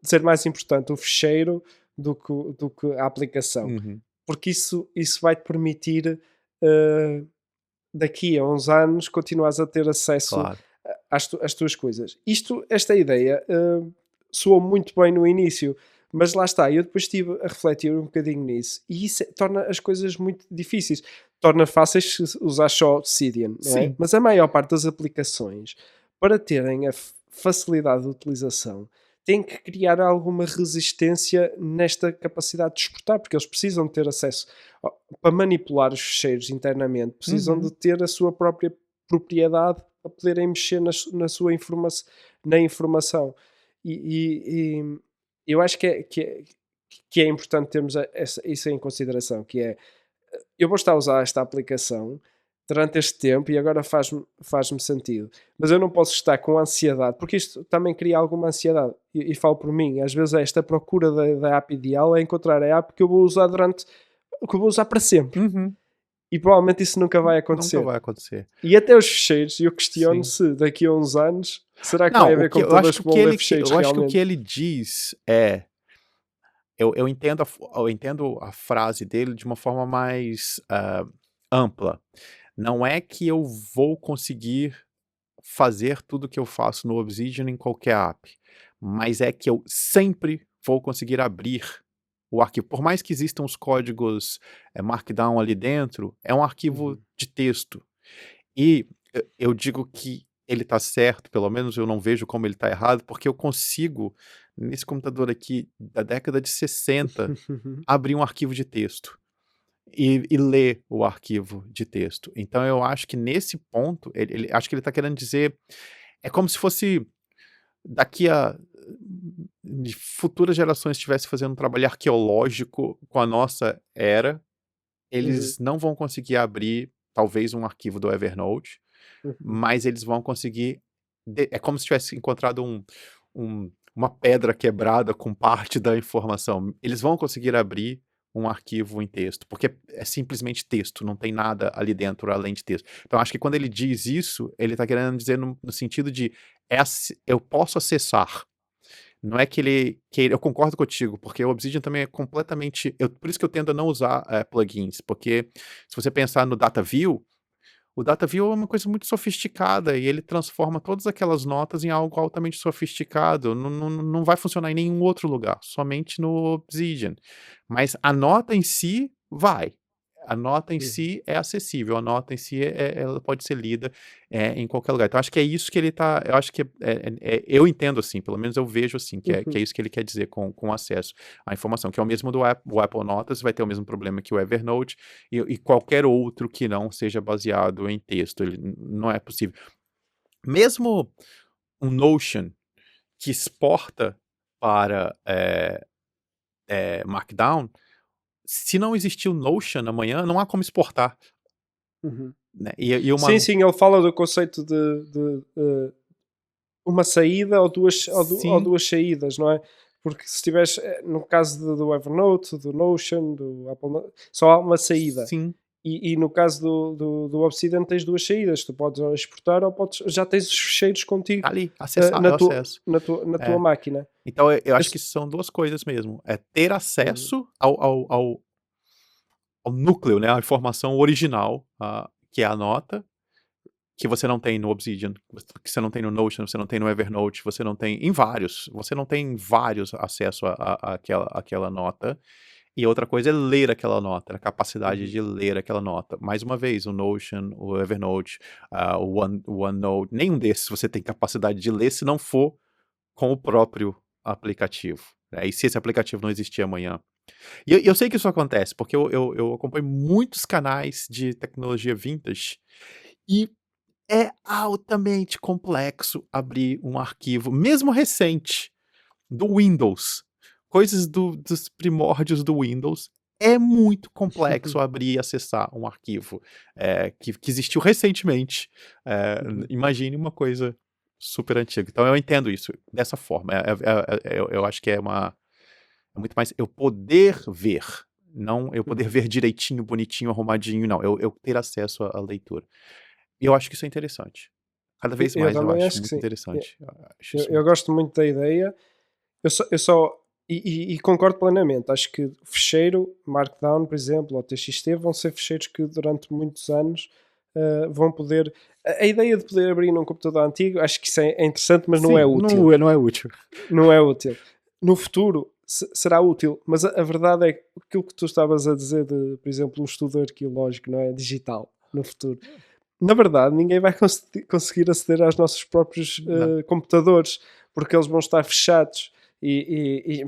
[SPEAKER 2] ser mais importante o fecheiro do que a aplicação.
[SPEAKER 1] uhum,
[SPEAKER 2] Porque isso vai te permitir uh, daqui a uns anos continuares a ter acesso
[SPEAKER 1] claro.
[SPEAKER 2] às tuas coisas. Esta ideia soou muito bem no início, mas lá está, eu depois estive a refletir um bocadinho nisso e isso torna as coisas muito difíceis. Torna fáceis se usar só Obsidian, não é?
[SPEAKER 1] Sim.
[SPEAKER 2] Mas a maior parte das aplicações, para terem a facilidade de utilização, têm que criar alguma resistência nesta capacidade de exportar, porque eles precisam de ter acesso para manipular os ficheiros internamente, precisam de
[SPEAKER 1] Uhum.
[SPEAKER 2] ter a sua própria propriedade para poderem mexer na sua na informação. E eu acho que é importante termos isso em consideração, que é, eu vou estar a usar esta aplicação durante este tempo e agora faz-me sentido. Mas eu não posso estar com ansiedade, porque isto também cria alguma ansiedade. E falo por mim, às vezes esta procura da app ideal é encontrar a app que eu vou usar que eu vou usar para sempre.
[SPEAKER 1] Uhum.
[SPEAKER 2] E provavelmente isso nunca vai
[SPEAKER 1] Nunca
[SPEAKER 2] acontecer.
[SPEAKER 1] vai acontecer.
[SPEAKER 2] E até os fecheiros, eu questiono
[SPEAKER 1] Sim.
[SPEAKER 2] se daqui a uns anos, será que
[SPEAKER 1] Não,
[SPEAKER 2] vai
[SPEAKER 1] o
[SPEAKER 2] haver
[SPEAKER 1] que eu acho
[SPEAKER 2] computadores
[SPEAKER 1] que
[SPEAKER 2] que vão ler fecheiros
[SPEAKER 1] eu acho que o que
[SPEAKER 2] realmente?
[SPEAKER 1] ele diz é, eu entendo eu entendo a frase dele de uma forma mais, ampla. Não é que eu vou conseguir fazer tudo que eu faço no Obsidian em qualquer app, mas é que eu sempre vou conseguir abrir o arquivo. Por mais que existam os códigos, Markdown ali dentro, é um arquivo
[SPEAKER 2] Uhum,
[SPEAKER 1] de texto. E eu digo que ele tá certo, pelo menos eu não vejo como ele tá errado, porque eu consigo, nesse computador aqui da década de 60, abrir um arquivo de texto e ler o arquivo de texto. Então eu acho que nesse ponto, acho que ele tá querendo dizer, é como se fosse daqui a de futuras gerações estivesse fazendo um trabalho arqueológico com a nossa era,
[SPEAKER 2] Uhum,
[SPEAKER 1] eles não vão conseguir abrir talvez um arquivo do Evernote,
[SPEAKER 2] uhum,
[SPEAKER 1] mas eles vão conseguir, é como se tivesse encontrado uma pedra quebrada com parte da informação. Eles vão conseguir abrir um arquivo em texto, porque é simplesmente texto, não tem nada ali dentro além de texto. Então acho que quando ele diz isso, ele está querendo dizer no sentido de eu posso acessar. Não é que eu concordo contigo, porque o Obsidian também é completamente, por isso que eu tendo a não usar plugins, porque se você pensar no DataView, o DataView é uma coisa muito sofisticada e ele transforma todas aquelas notas em algo altamente sofisticado. Não vai funcionar em nenhum outro lugar, somente no Obsidian. Mas a nota em si vai. A nota em
[SPEAKER 2] uhum,
[SPEAKER 1] si é acessível, a nota em si ela pode ser lida em qualquer lugar. Então acho que é isso que ele está. Eu acho que eu entendo assim, pelo menos eu vejo assim, que é
[SPEAKER 2] uhum,
[SPEAKER 1] isso que ele quer dizer com acesso à informação, que é o mesmo do Apple, o Apple Notas, vai ter o mesmo problema que o Evernote e qualquer outro que não seja baseado em texto. Não é possível. Mesmo um Notion que exporta para Markdown, se não existir o Notion amanhã, não há como exportar.
[SPEAKER 2] uhum.
[SPEAKER 1] Né? E
[SPEAKER 2] Sim,
[SPEAKER 1] uma.
[SPEAKER 2] sim, ele fala do conceito de uma saída ou
[SPEAKER 1] Sim,
[SPEAKER 2] duas saídas, não é? Porque se tiveres, no caso do Evernote, do Notion, do Apple Note, só há uma saída.
[SPEAKER 1] sim.
[SPEAKER 2] E no caso do Obsidian tens duas saídas, tu podes ou exportar ou já tens os ficheiros
[SPEAKER 1] Tá
[SPEAKER 2] contigo
[SPEAKER 1] ali, acessar,
[SPEAKER 2] na
[SPEAKER 1] eu acesso.
[SPEAKER 2] tua
[SPEAKER 1] É.
[SPEAKER 2] máquina.
[SPEAKER 1] Então eu acho que
[SPEAKER 2] Esse-
[SPEAKER 1] são duas coisas mesmo. É ter
[SPEAKER 2] Uhum,
[SPEAKER 1] acesso ao núcleo, né? A informação original, que é a nota, que você não tem no Obsidian, que você não tem no Notion, você não tem no Evernote, você não tem em vários, você não tem em vários acesso àquela nota. E outra coisa é ler aquela nota, a capacidade
[SPEAKER 2] uhum,
[SPEAKER 1] de ler aquela nota. Mais uma vez, o Notion, o Evernote, o OneNote, nenhum desses você tem capacidade de ler se não for com o próprio aplicativo. Né? E se esse aplicativo não existir amanhã. E eu sei que isso acontece, porque eu acompanho muitos canais de tecnologia vintage e é altamente complexo abrir um arquivo, mesmo recente, do Windows. Coisas dos primórdios do Windows. É muito complexo abrir e acessar um arquivo que existiu recentemente.
[SPEAKER 2] uhum,
[SPEAKER 1] Imagine uma coisa super antiga. Então eu entendo isso dessa forma. Eu acho que é muito mais eu poder ver, não eu poder
[SPEAKER 2] uhum.
[SPEAKER 1] ver direitinho, bonitinho, arrumadinho, não. Eu ter acesso à leitura. E eu acho que isso é interessante. Cada vez
[SPEAKER 2] Eu
[SPEAKER 1] mais eu
[SPEAKER 2] também
[SPEAKER 1] acho
[SPEAKER 2] acho que
[SPEAKER 1] muito
[SPEAKER 2] sim.
[SPEAKER 1] interessante. Eu acho
[SPEAKER 2] Eu,
[SPEAKER 1] isso
[SPEAKER 2] eu
[SPEAKER 1] muito.
[SPEAKER 2] gosto muito da ideia. Eu só e concordo plenamente. Acho que fecheiro, Markdown, por exemplo, ou TXT, vão ser fecheiros que durante muitos anos vão poder. A ideia de poder abrir num computador antigo, acho que isso é interessante, mas não é
[SPEAKER 1] Sim,
[SPEAKER 2] útil.
[SPEAKER 1] não é útil.
[SPEAKER 2] Não é útil. No futuro será útil, mas a verdade é que aquilo que tu estavas a dizer de, por exemplo, um estudo arqueológico, não é? Digital, no futuro. Na verdade, ninguém vai conseguir aceder aos nossos próprios
[SPEAKER 1] Não,
[SPEAKER 2] computadores, porque eles vão estar fechados.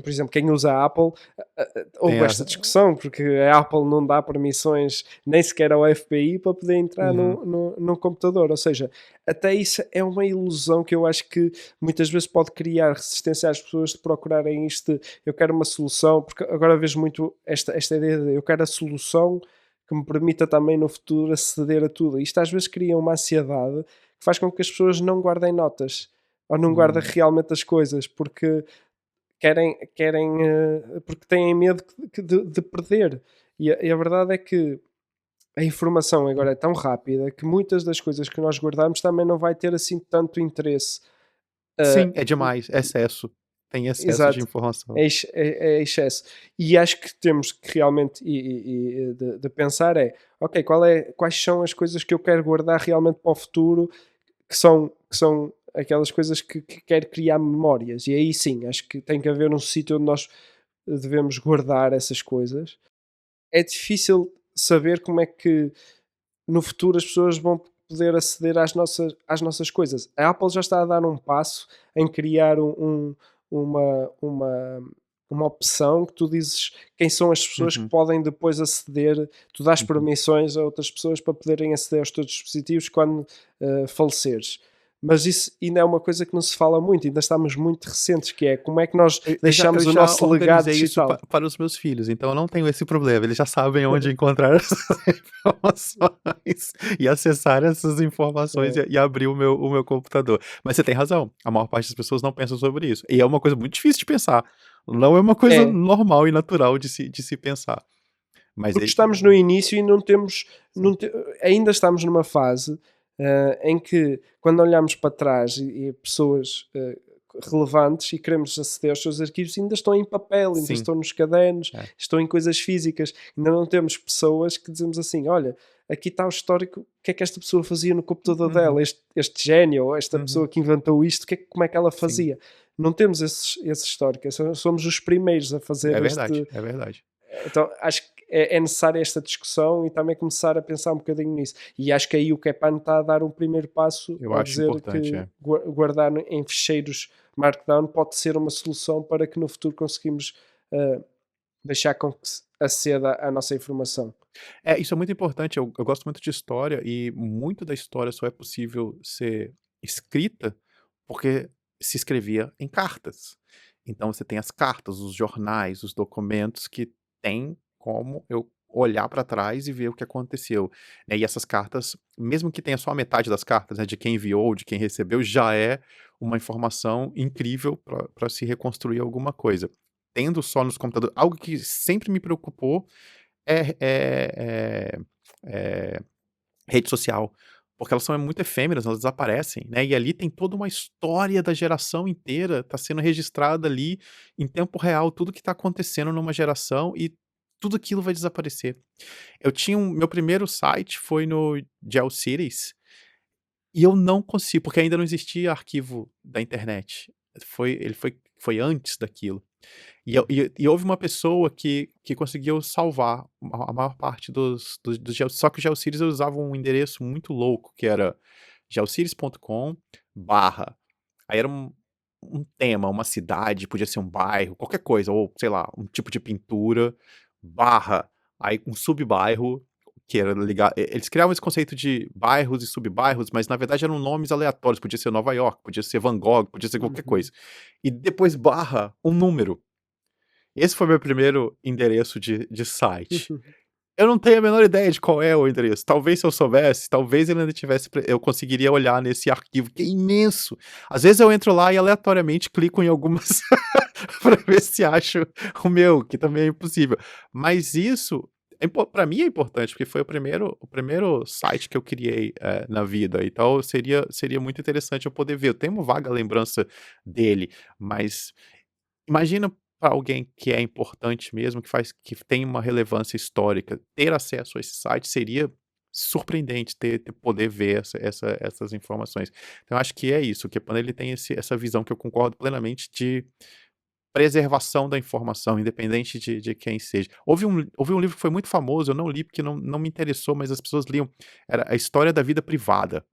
[SPEAKER 2] Por exemplo, quem usa a Apple,
[SPEAKER 1] tem
[SPEAKER 2] houve esta discussão, porque a Apple não dá permissões nem sequer ao FBI para poder entrar
[SPEAKER 1] uhum.
[SPEAKER 2] no computador. Ou seja, até isso é uma ilusão que eu acho que muitas vezes pode criar resistência às pessoas de procurarem isto. Eu quero uma solução, porque agora vejo muito esta ideia de eu quero a solução que me permita também no futuro aceder a tudo. Isto às vezes cria uma ansiedade que faz com que as pessoas não guardem notas ou não guardem
[SPEAKER 1] Hum,
[SPEAKER 2] realmente as coisas porque porque têm medo de perder. E a verdade é que a informação agora é tão rápida que muitas das coisas que nós guardamos também não vai ter assim tanto interesse. Ah,
[SPEAKER 1] sim, é demais, é excesso. Tem excesso de
[SPEAKER 2] Exato,
[SPEAKER 1] informação.
[SPEAKER 2] é excesso. E acho que temos que realmente de pensar ok, quais são as coisas que eu quero guardar realmente para o futuro, que são aquelas coisas que quero criar memórias. E aí sim, acho que tem que haver um sítio onde nós devemos guardar essas coisas. É difícil saber como é que no futuro as pessoas vão poder aceder às nossas coisas. A Apple já está a dar um passo em criar uma, uma, uma opção que tu dizes quem são as pessoas que
[SPEAKER 1] Uhum,
[SPEAKER 2] podem depois aceder, tu dás
[SPEAKER 1] uhum.
[SPEAKER 2] permissões a outras pessoas para poderem aceder aos teus dispositivos quando faleceres. Mas isso ainda é uma coisa que não se fala muito, ainda estamos muito recentes, que é como é que nós deixamos
[SPEAKER 1] Eu
[SPEAKER 2] o
[SPEAKER 1] já
[SPEAKER 2] nosso legado
[SPEAKER 1] organizei isso
[SPEAKER 2] digital.
[SPEAKER 1] para os meus filhos, então eu não tenho esse problema. Eles já sabem onde encontrar essas informações e acessar essas informações
[SPEAKER 2] É,
[SPEAKER 1] e abrir o meu computador. Mas você tem razão, a maior parte das pessoas não pensa sobre isso. E é uma coisa muito difícil de pensar. Não é uma coisa
[SPEAKER 2] é,
[SPEAKER 1] normal e natural de se pensar. Mas
[SPEAKER 2] porque
[SPEAKER 1] é,
[SPEAKER 2] estamos no início e não temos,
[SPEAKER 1] sim,
[SPEAKER 2] ainda estamos numa fase em que, quando olhamos para trás e pessoas relevantes e queremos aceder aos seus arquivos, ainda estão em papel, ainda
[SPEAKER 1] sim,
[SPEAKER 2] estão nos cadernos,
[SPEAKER 1] é.
[SPEAKER 2] estão em coisas físicas, ainda não temos pessoas que dizemos assim: olha, aqui está o histórico, o que é que esta pessoa fazia no computador
[SPEAKER 1] Uhum,
[SPEAKER 2] dela, este gênio, ou esta
[SPEAKER 1] uhum,
[SPEAKER 2] pessoa que inventou isto, como é que ela
[SPEAKER 1] sim,
[SPEAKER 2] fazia? Não temos esse histórico, somos os primeiros a fazer
[SPEAKER 1] é verdade,
[SPEAKER 2] este.
[SPEAKER 1] é verdade.
[SPEAKER 2] Então acho que é necessária esta discussão e também começar a pensar um bocadinho nisso. E acho que aí o Kepan está a dar um primeiro passo
[SPEAKER 1] Eu
[SPEAKER 2] ao
[SPEAKER 1] acho
[SPEAKER 2] dizer
[SPEAKER 1] importante,
[SPEAKER 2] que
[SPEAKER 1] é.
[SPEAKER 2] guardar em ficheiros Markdown pode ser uma solução para que no futuro conseguimos deixar com que se aceda à nossa informação.
[SPEAKER 1] É, isso é muito importante. Eu gosto muito de história e muito da história só é possível ser escrita porque se escrevia em cartas. Então você tem as cartas, os jornais, os documentos que tem como eu olhar para trás e ver o que aconteceu, né. E essas cartas, mesmo que tenha só a metade das cartas, né, de quem enviou, de quem recebeu, já é uma informação incrível para se reconstruir alguma coisa. Tendo só nos computadores algo que sempre me preocupou é é rede social, porque elas são muito efêmeras, elas desaparecem, né, e ali tem toda uma história da geração inteira, tá sendo registrada ali em tempo real, tudo que tá acontecendo numa geração e tudo aquilo vai desaparecer. Eu tinha meu primeiro site foi no GeoCities, e eu não consigo, porque ainda não existia arquivo da internet, foi antes daquilo. E houve uma pessoa que conseguiu salvar a maior parte dos só que o GeoCities usava um endereço muito louco, que era geocities.com barra aí era um tema, uma cidade, podia ser um bairro, qualquer coisa, ou sei lá, um tipo de pintura, barra, aí um subbairro, que era ligar eles criavam esse conceito de bairros e subbairros, mas na verdade eram nomes aleatórios, podia ser Nova York, podia ser Van Gogh, podia ser qualquer
[SPEAKER 2] Uhum.
[SPEAKER 1] coisa. E depois barra um número. Esse foi meu primeiro endereço de site. Eu não tenho a menor ideia de qual é o endereço. Talvez se eu soubesse, talvez ele ainda tivesse eu conseguiria olhar nesse arquivo que é imenso. Às vezes eu entro lá e aleatoriamente clico em algumas para ver se acho o meu, que também é impossível. Mas isso para mim é importante, porque foi o primeiro site que eu criei, na vida, então seria muito interessante eu poder ver. Eu tenho uma vaga lembrança dele, mas imagina para alguém que é importante mesmo, que tem uma relevância histórica, ter acesso a esse site seria surpreendente poder ver essas informações. Então eu acho que é isso, que quando ele tem essa visão que eu concordo plenamente de preservação da informação, independente de quem seja. Houve um livro que foi muito famoso, eu não li porque não me interessou, mas as pessoas liam, era A História da Vida Privada.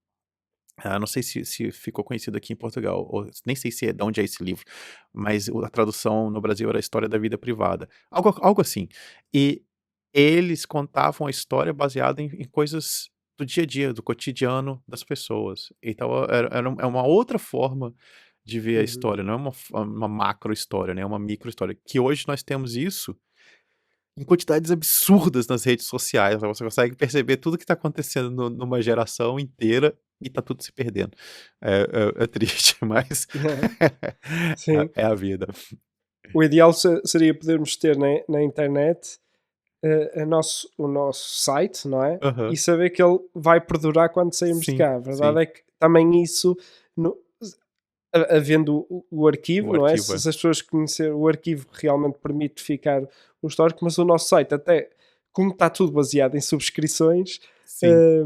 [SPEAKER 1] Não sei se ficou conhecido aqui em Portugal, ou nem sei se é de onde é esse livro, mas a tradução no Brasil era A História da Vida Privada, algo assim. E eles contavam a história baseada em coisas do dia a dia, do cotidiano das pessoas. Então é uma outra forma de ver a
[SPEAKER 2] Uhum.
[SPEAKER 1] história, não é uma macro história, né, é uma micro história, que hoje nós temos isso em quantidades absurdas nas redes sociais, né, você consegue perceber tudo que tá acontecendo numa geração inteira e tá tudo se perdendo. É triste, mas
[SPEAKER 2] Sim.
[SPEAKER 1] é a vida.
[SPEAKER 2] O ideal seria podermos ter na internet o nosso site, não é? E
[SPEAKER 1] Aham.
[SPEAKER 2] saber que ele vai perdurar quando sairmos de
[SPEAKER 1] Sim,
[SPEAKER 2] cá. A verdade
[SPEAKER 1] sim.
[SPEAKER 2] é que também isso, no- havendo o arquivo,
[SPEAKER 1] O
[SPEAKER 2] não é?
[SPEAKER 1] arquivo
[SPEAKER 2] Se,
[SPEAKER 1] é.
[SPEAKER 2] se as pessoas conhecerem o arquivo, realmente permite ficar o histórico, mas o nosso site, até como está tudo baseado em subscrições,
[SPEAKER 1] Sim,
[SPEAKER 2] eh,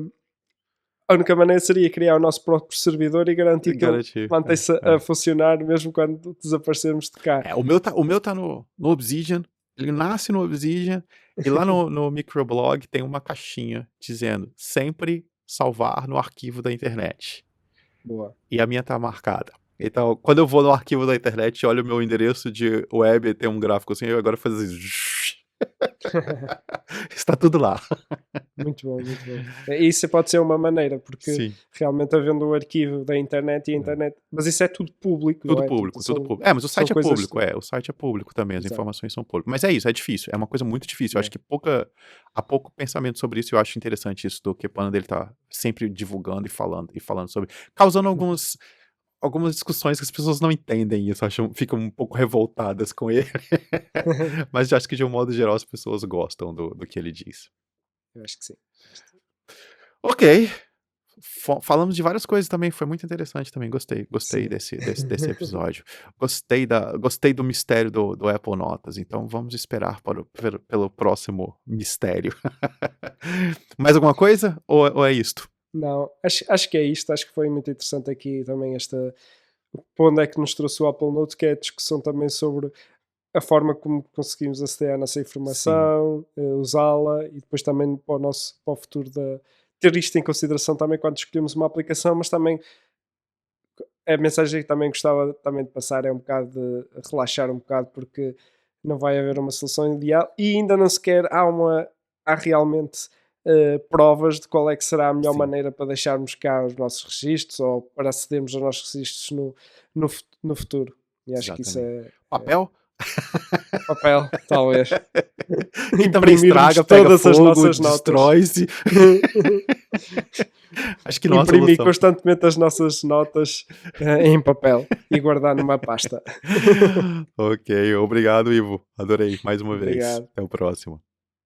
[SPEAKER 2] a única maneira seria criar o nosso próprio servidor e garantir que ele
[SPEAKER 1] garantir.
[SPEAKER 2] mantém-se a funcionar mesmo quando desaparecermos de cá.
[SPEAKER 1] O meu tá no Obsidian, ele nasce no Obsidian, e lá no microblog tem uma caixinha dizendo: "Sempre salvar no arquivo da internet.
[SPEAKER 2] Boa.
[SPEAKER 1] E a minha tá marcada. Então, quando eu vou no arquivo da internet e olho o meu endereço de web, tem um gráfico assim, eu agora faço assim. Está tudo lá.
[SPEAKER 2] Muito bom, muito bom. Isso pode ser uma maneira, porque
[SPEAKER 1] Sim.
[SPEAKER 2] realmente havendo o arquivo da internet e a internet. Mas isso é tudo público,
[SPEAKER 1] Tudo
[SPEAKER 2] não é?
[SPEAKER 1] público,
[SPEAKER 2] São-
[SPEAKER 1] tudo público. Mas o
[SPEAKER 2] são
[SPEAKER 1] site é
[SPEAKER 2] coisas
[SPEAKER 1] público, o site é público também, as
[SPEAKER 2] Exato.
[SPEAKER 1] informações são públicas. Mas é isso, é difícil, é uma coisa muito difícil. Eu acho que há pouco pensamento sobre isso, e eu acho interessante isso do Kepana dele tá sempre divulgando e falando sobre, causando algumas discussões que as pessoas não entendem isso, ficam um pouco revoltadas com ele. Mas eu acho que de um modo geral as pessoas gostam do que ele diz.
[SPEAKER 2] Eu acho que sim.
[SPEAKER 1] Ok. Falamos de várias coisas também, foi muito interessante também, gostei
[SPEAKER 2] Sim.
[SPEAKER 1] desse episódio. Gostei do mistério do Apple Notas, então vamos esperar pelo próximo mistério. Mais alguma coisa? Ou é isto?
[SPEAKER 2] Não, acho que é isto. Acho que foi muito interessante aqui também para onde é que nos trouxe o Apple Note, que é a discussão também sobre a forma como conseguimos aceder à nossa informação, usá-la e depois também para o futuro ter isto em consideração também quando escolhemos uma aplicação, mas também a mensagem que também gostava também de passar é um bocado de relaxar um bocado, porque não vai haver uma solução ideal e ainda não sequer há realmente provas de qual é que será a melhor
[SPEAKER 1] Sim.
[SPEAKER 2] maneira para deixarmos cá os nossos registros ou para acedermos aos nossos registros no futuro. E acho que isso
[SPEAKER 1] Exatamente. Papel?
[SPEAKER 2] papel, talvez.
[SPEAKER 1] E também
[SPEAKER 2] Imprimirmos
[SPEAKER 1] estraga, pega
[SPEAKER 2] todas as
[SPEAKER 1] fogo,
[SPEAKER 2] nossas notas.
[SPEAKER 1] destrói-se. Acho que não há
[SPEAKER 2] Imprimir
[SPEAKER 1] solução.
[SPEAKER 2] constantemente as nossas notas em papel e guardar numa pasta.
[SPEAKER 1] Ok, obrigado, Ivo. Adorei mais uma vez.
[SPEAKER 2] Obrigado.
[SPEAKER 1] Até o próximo.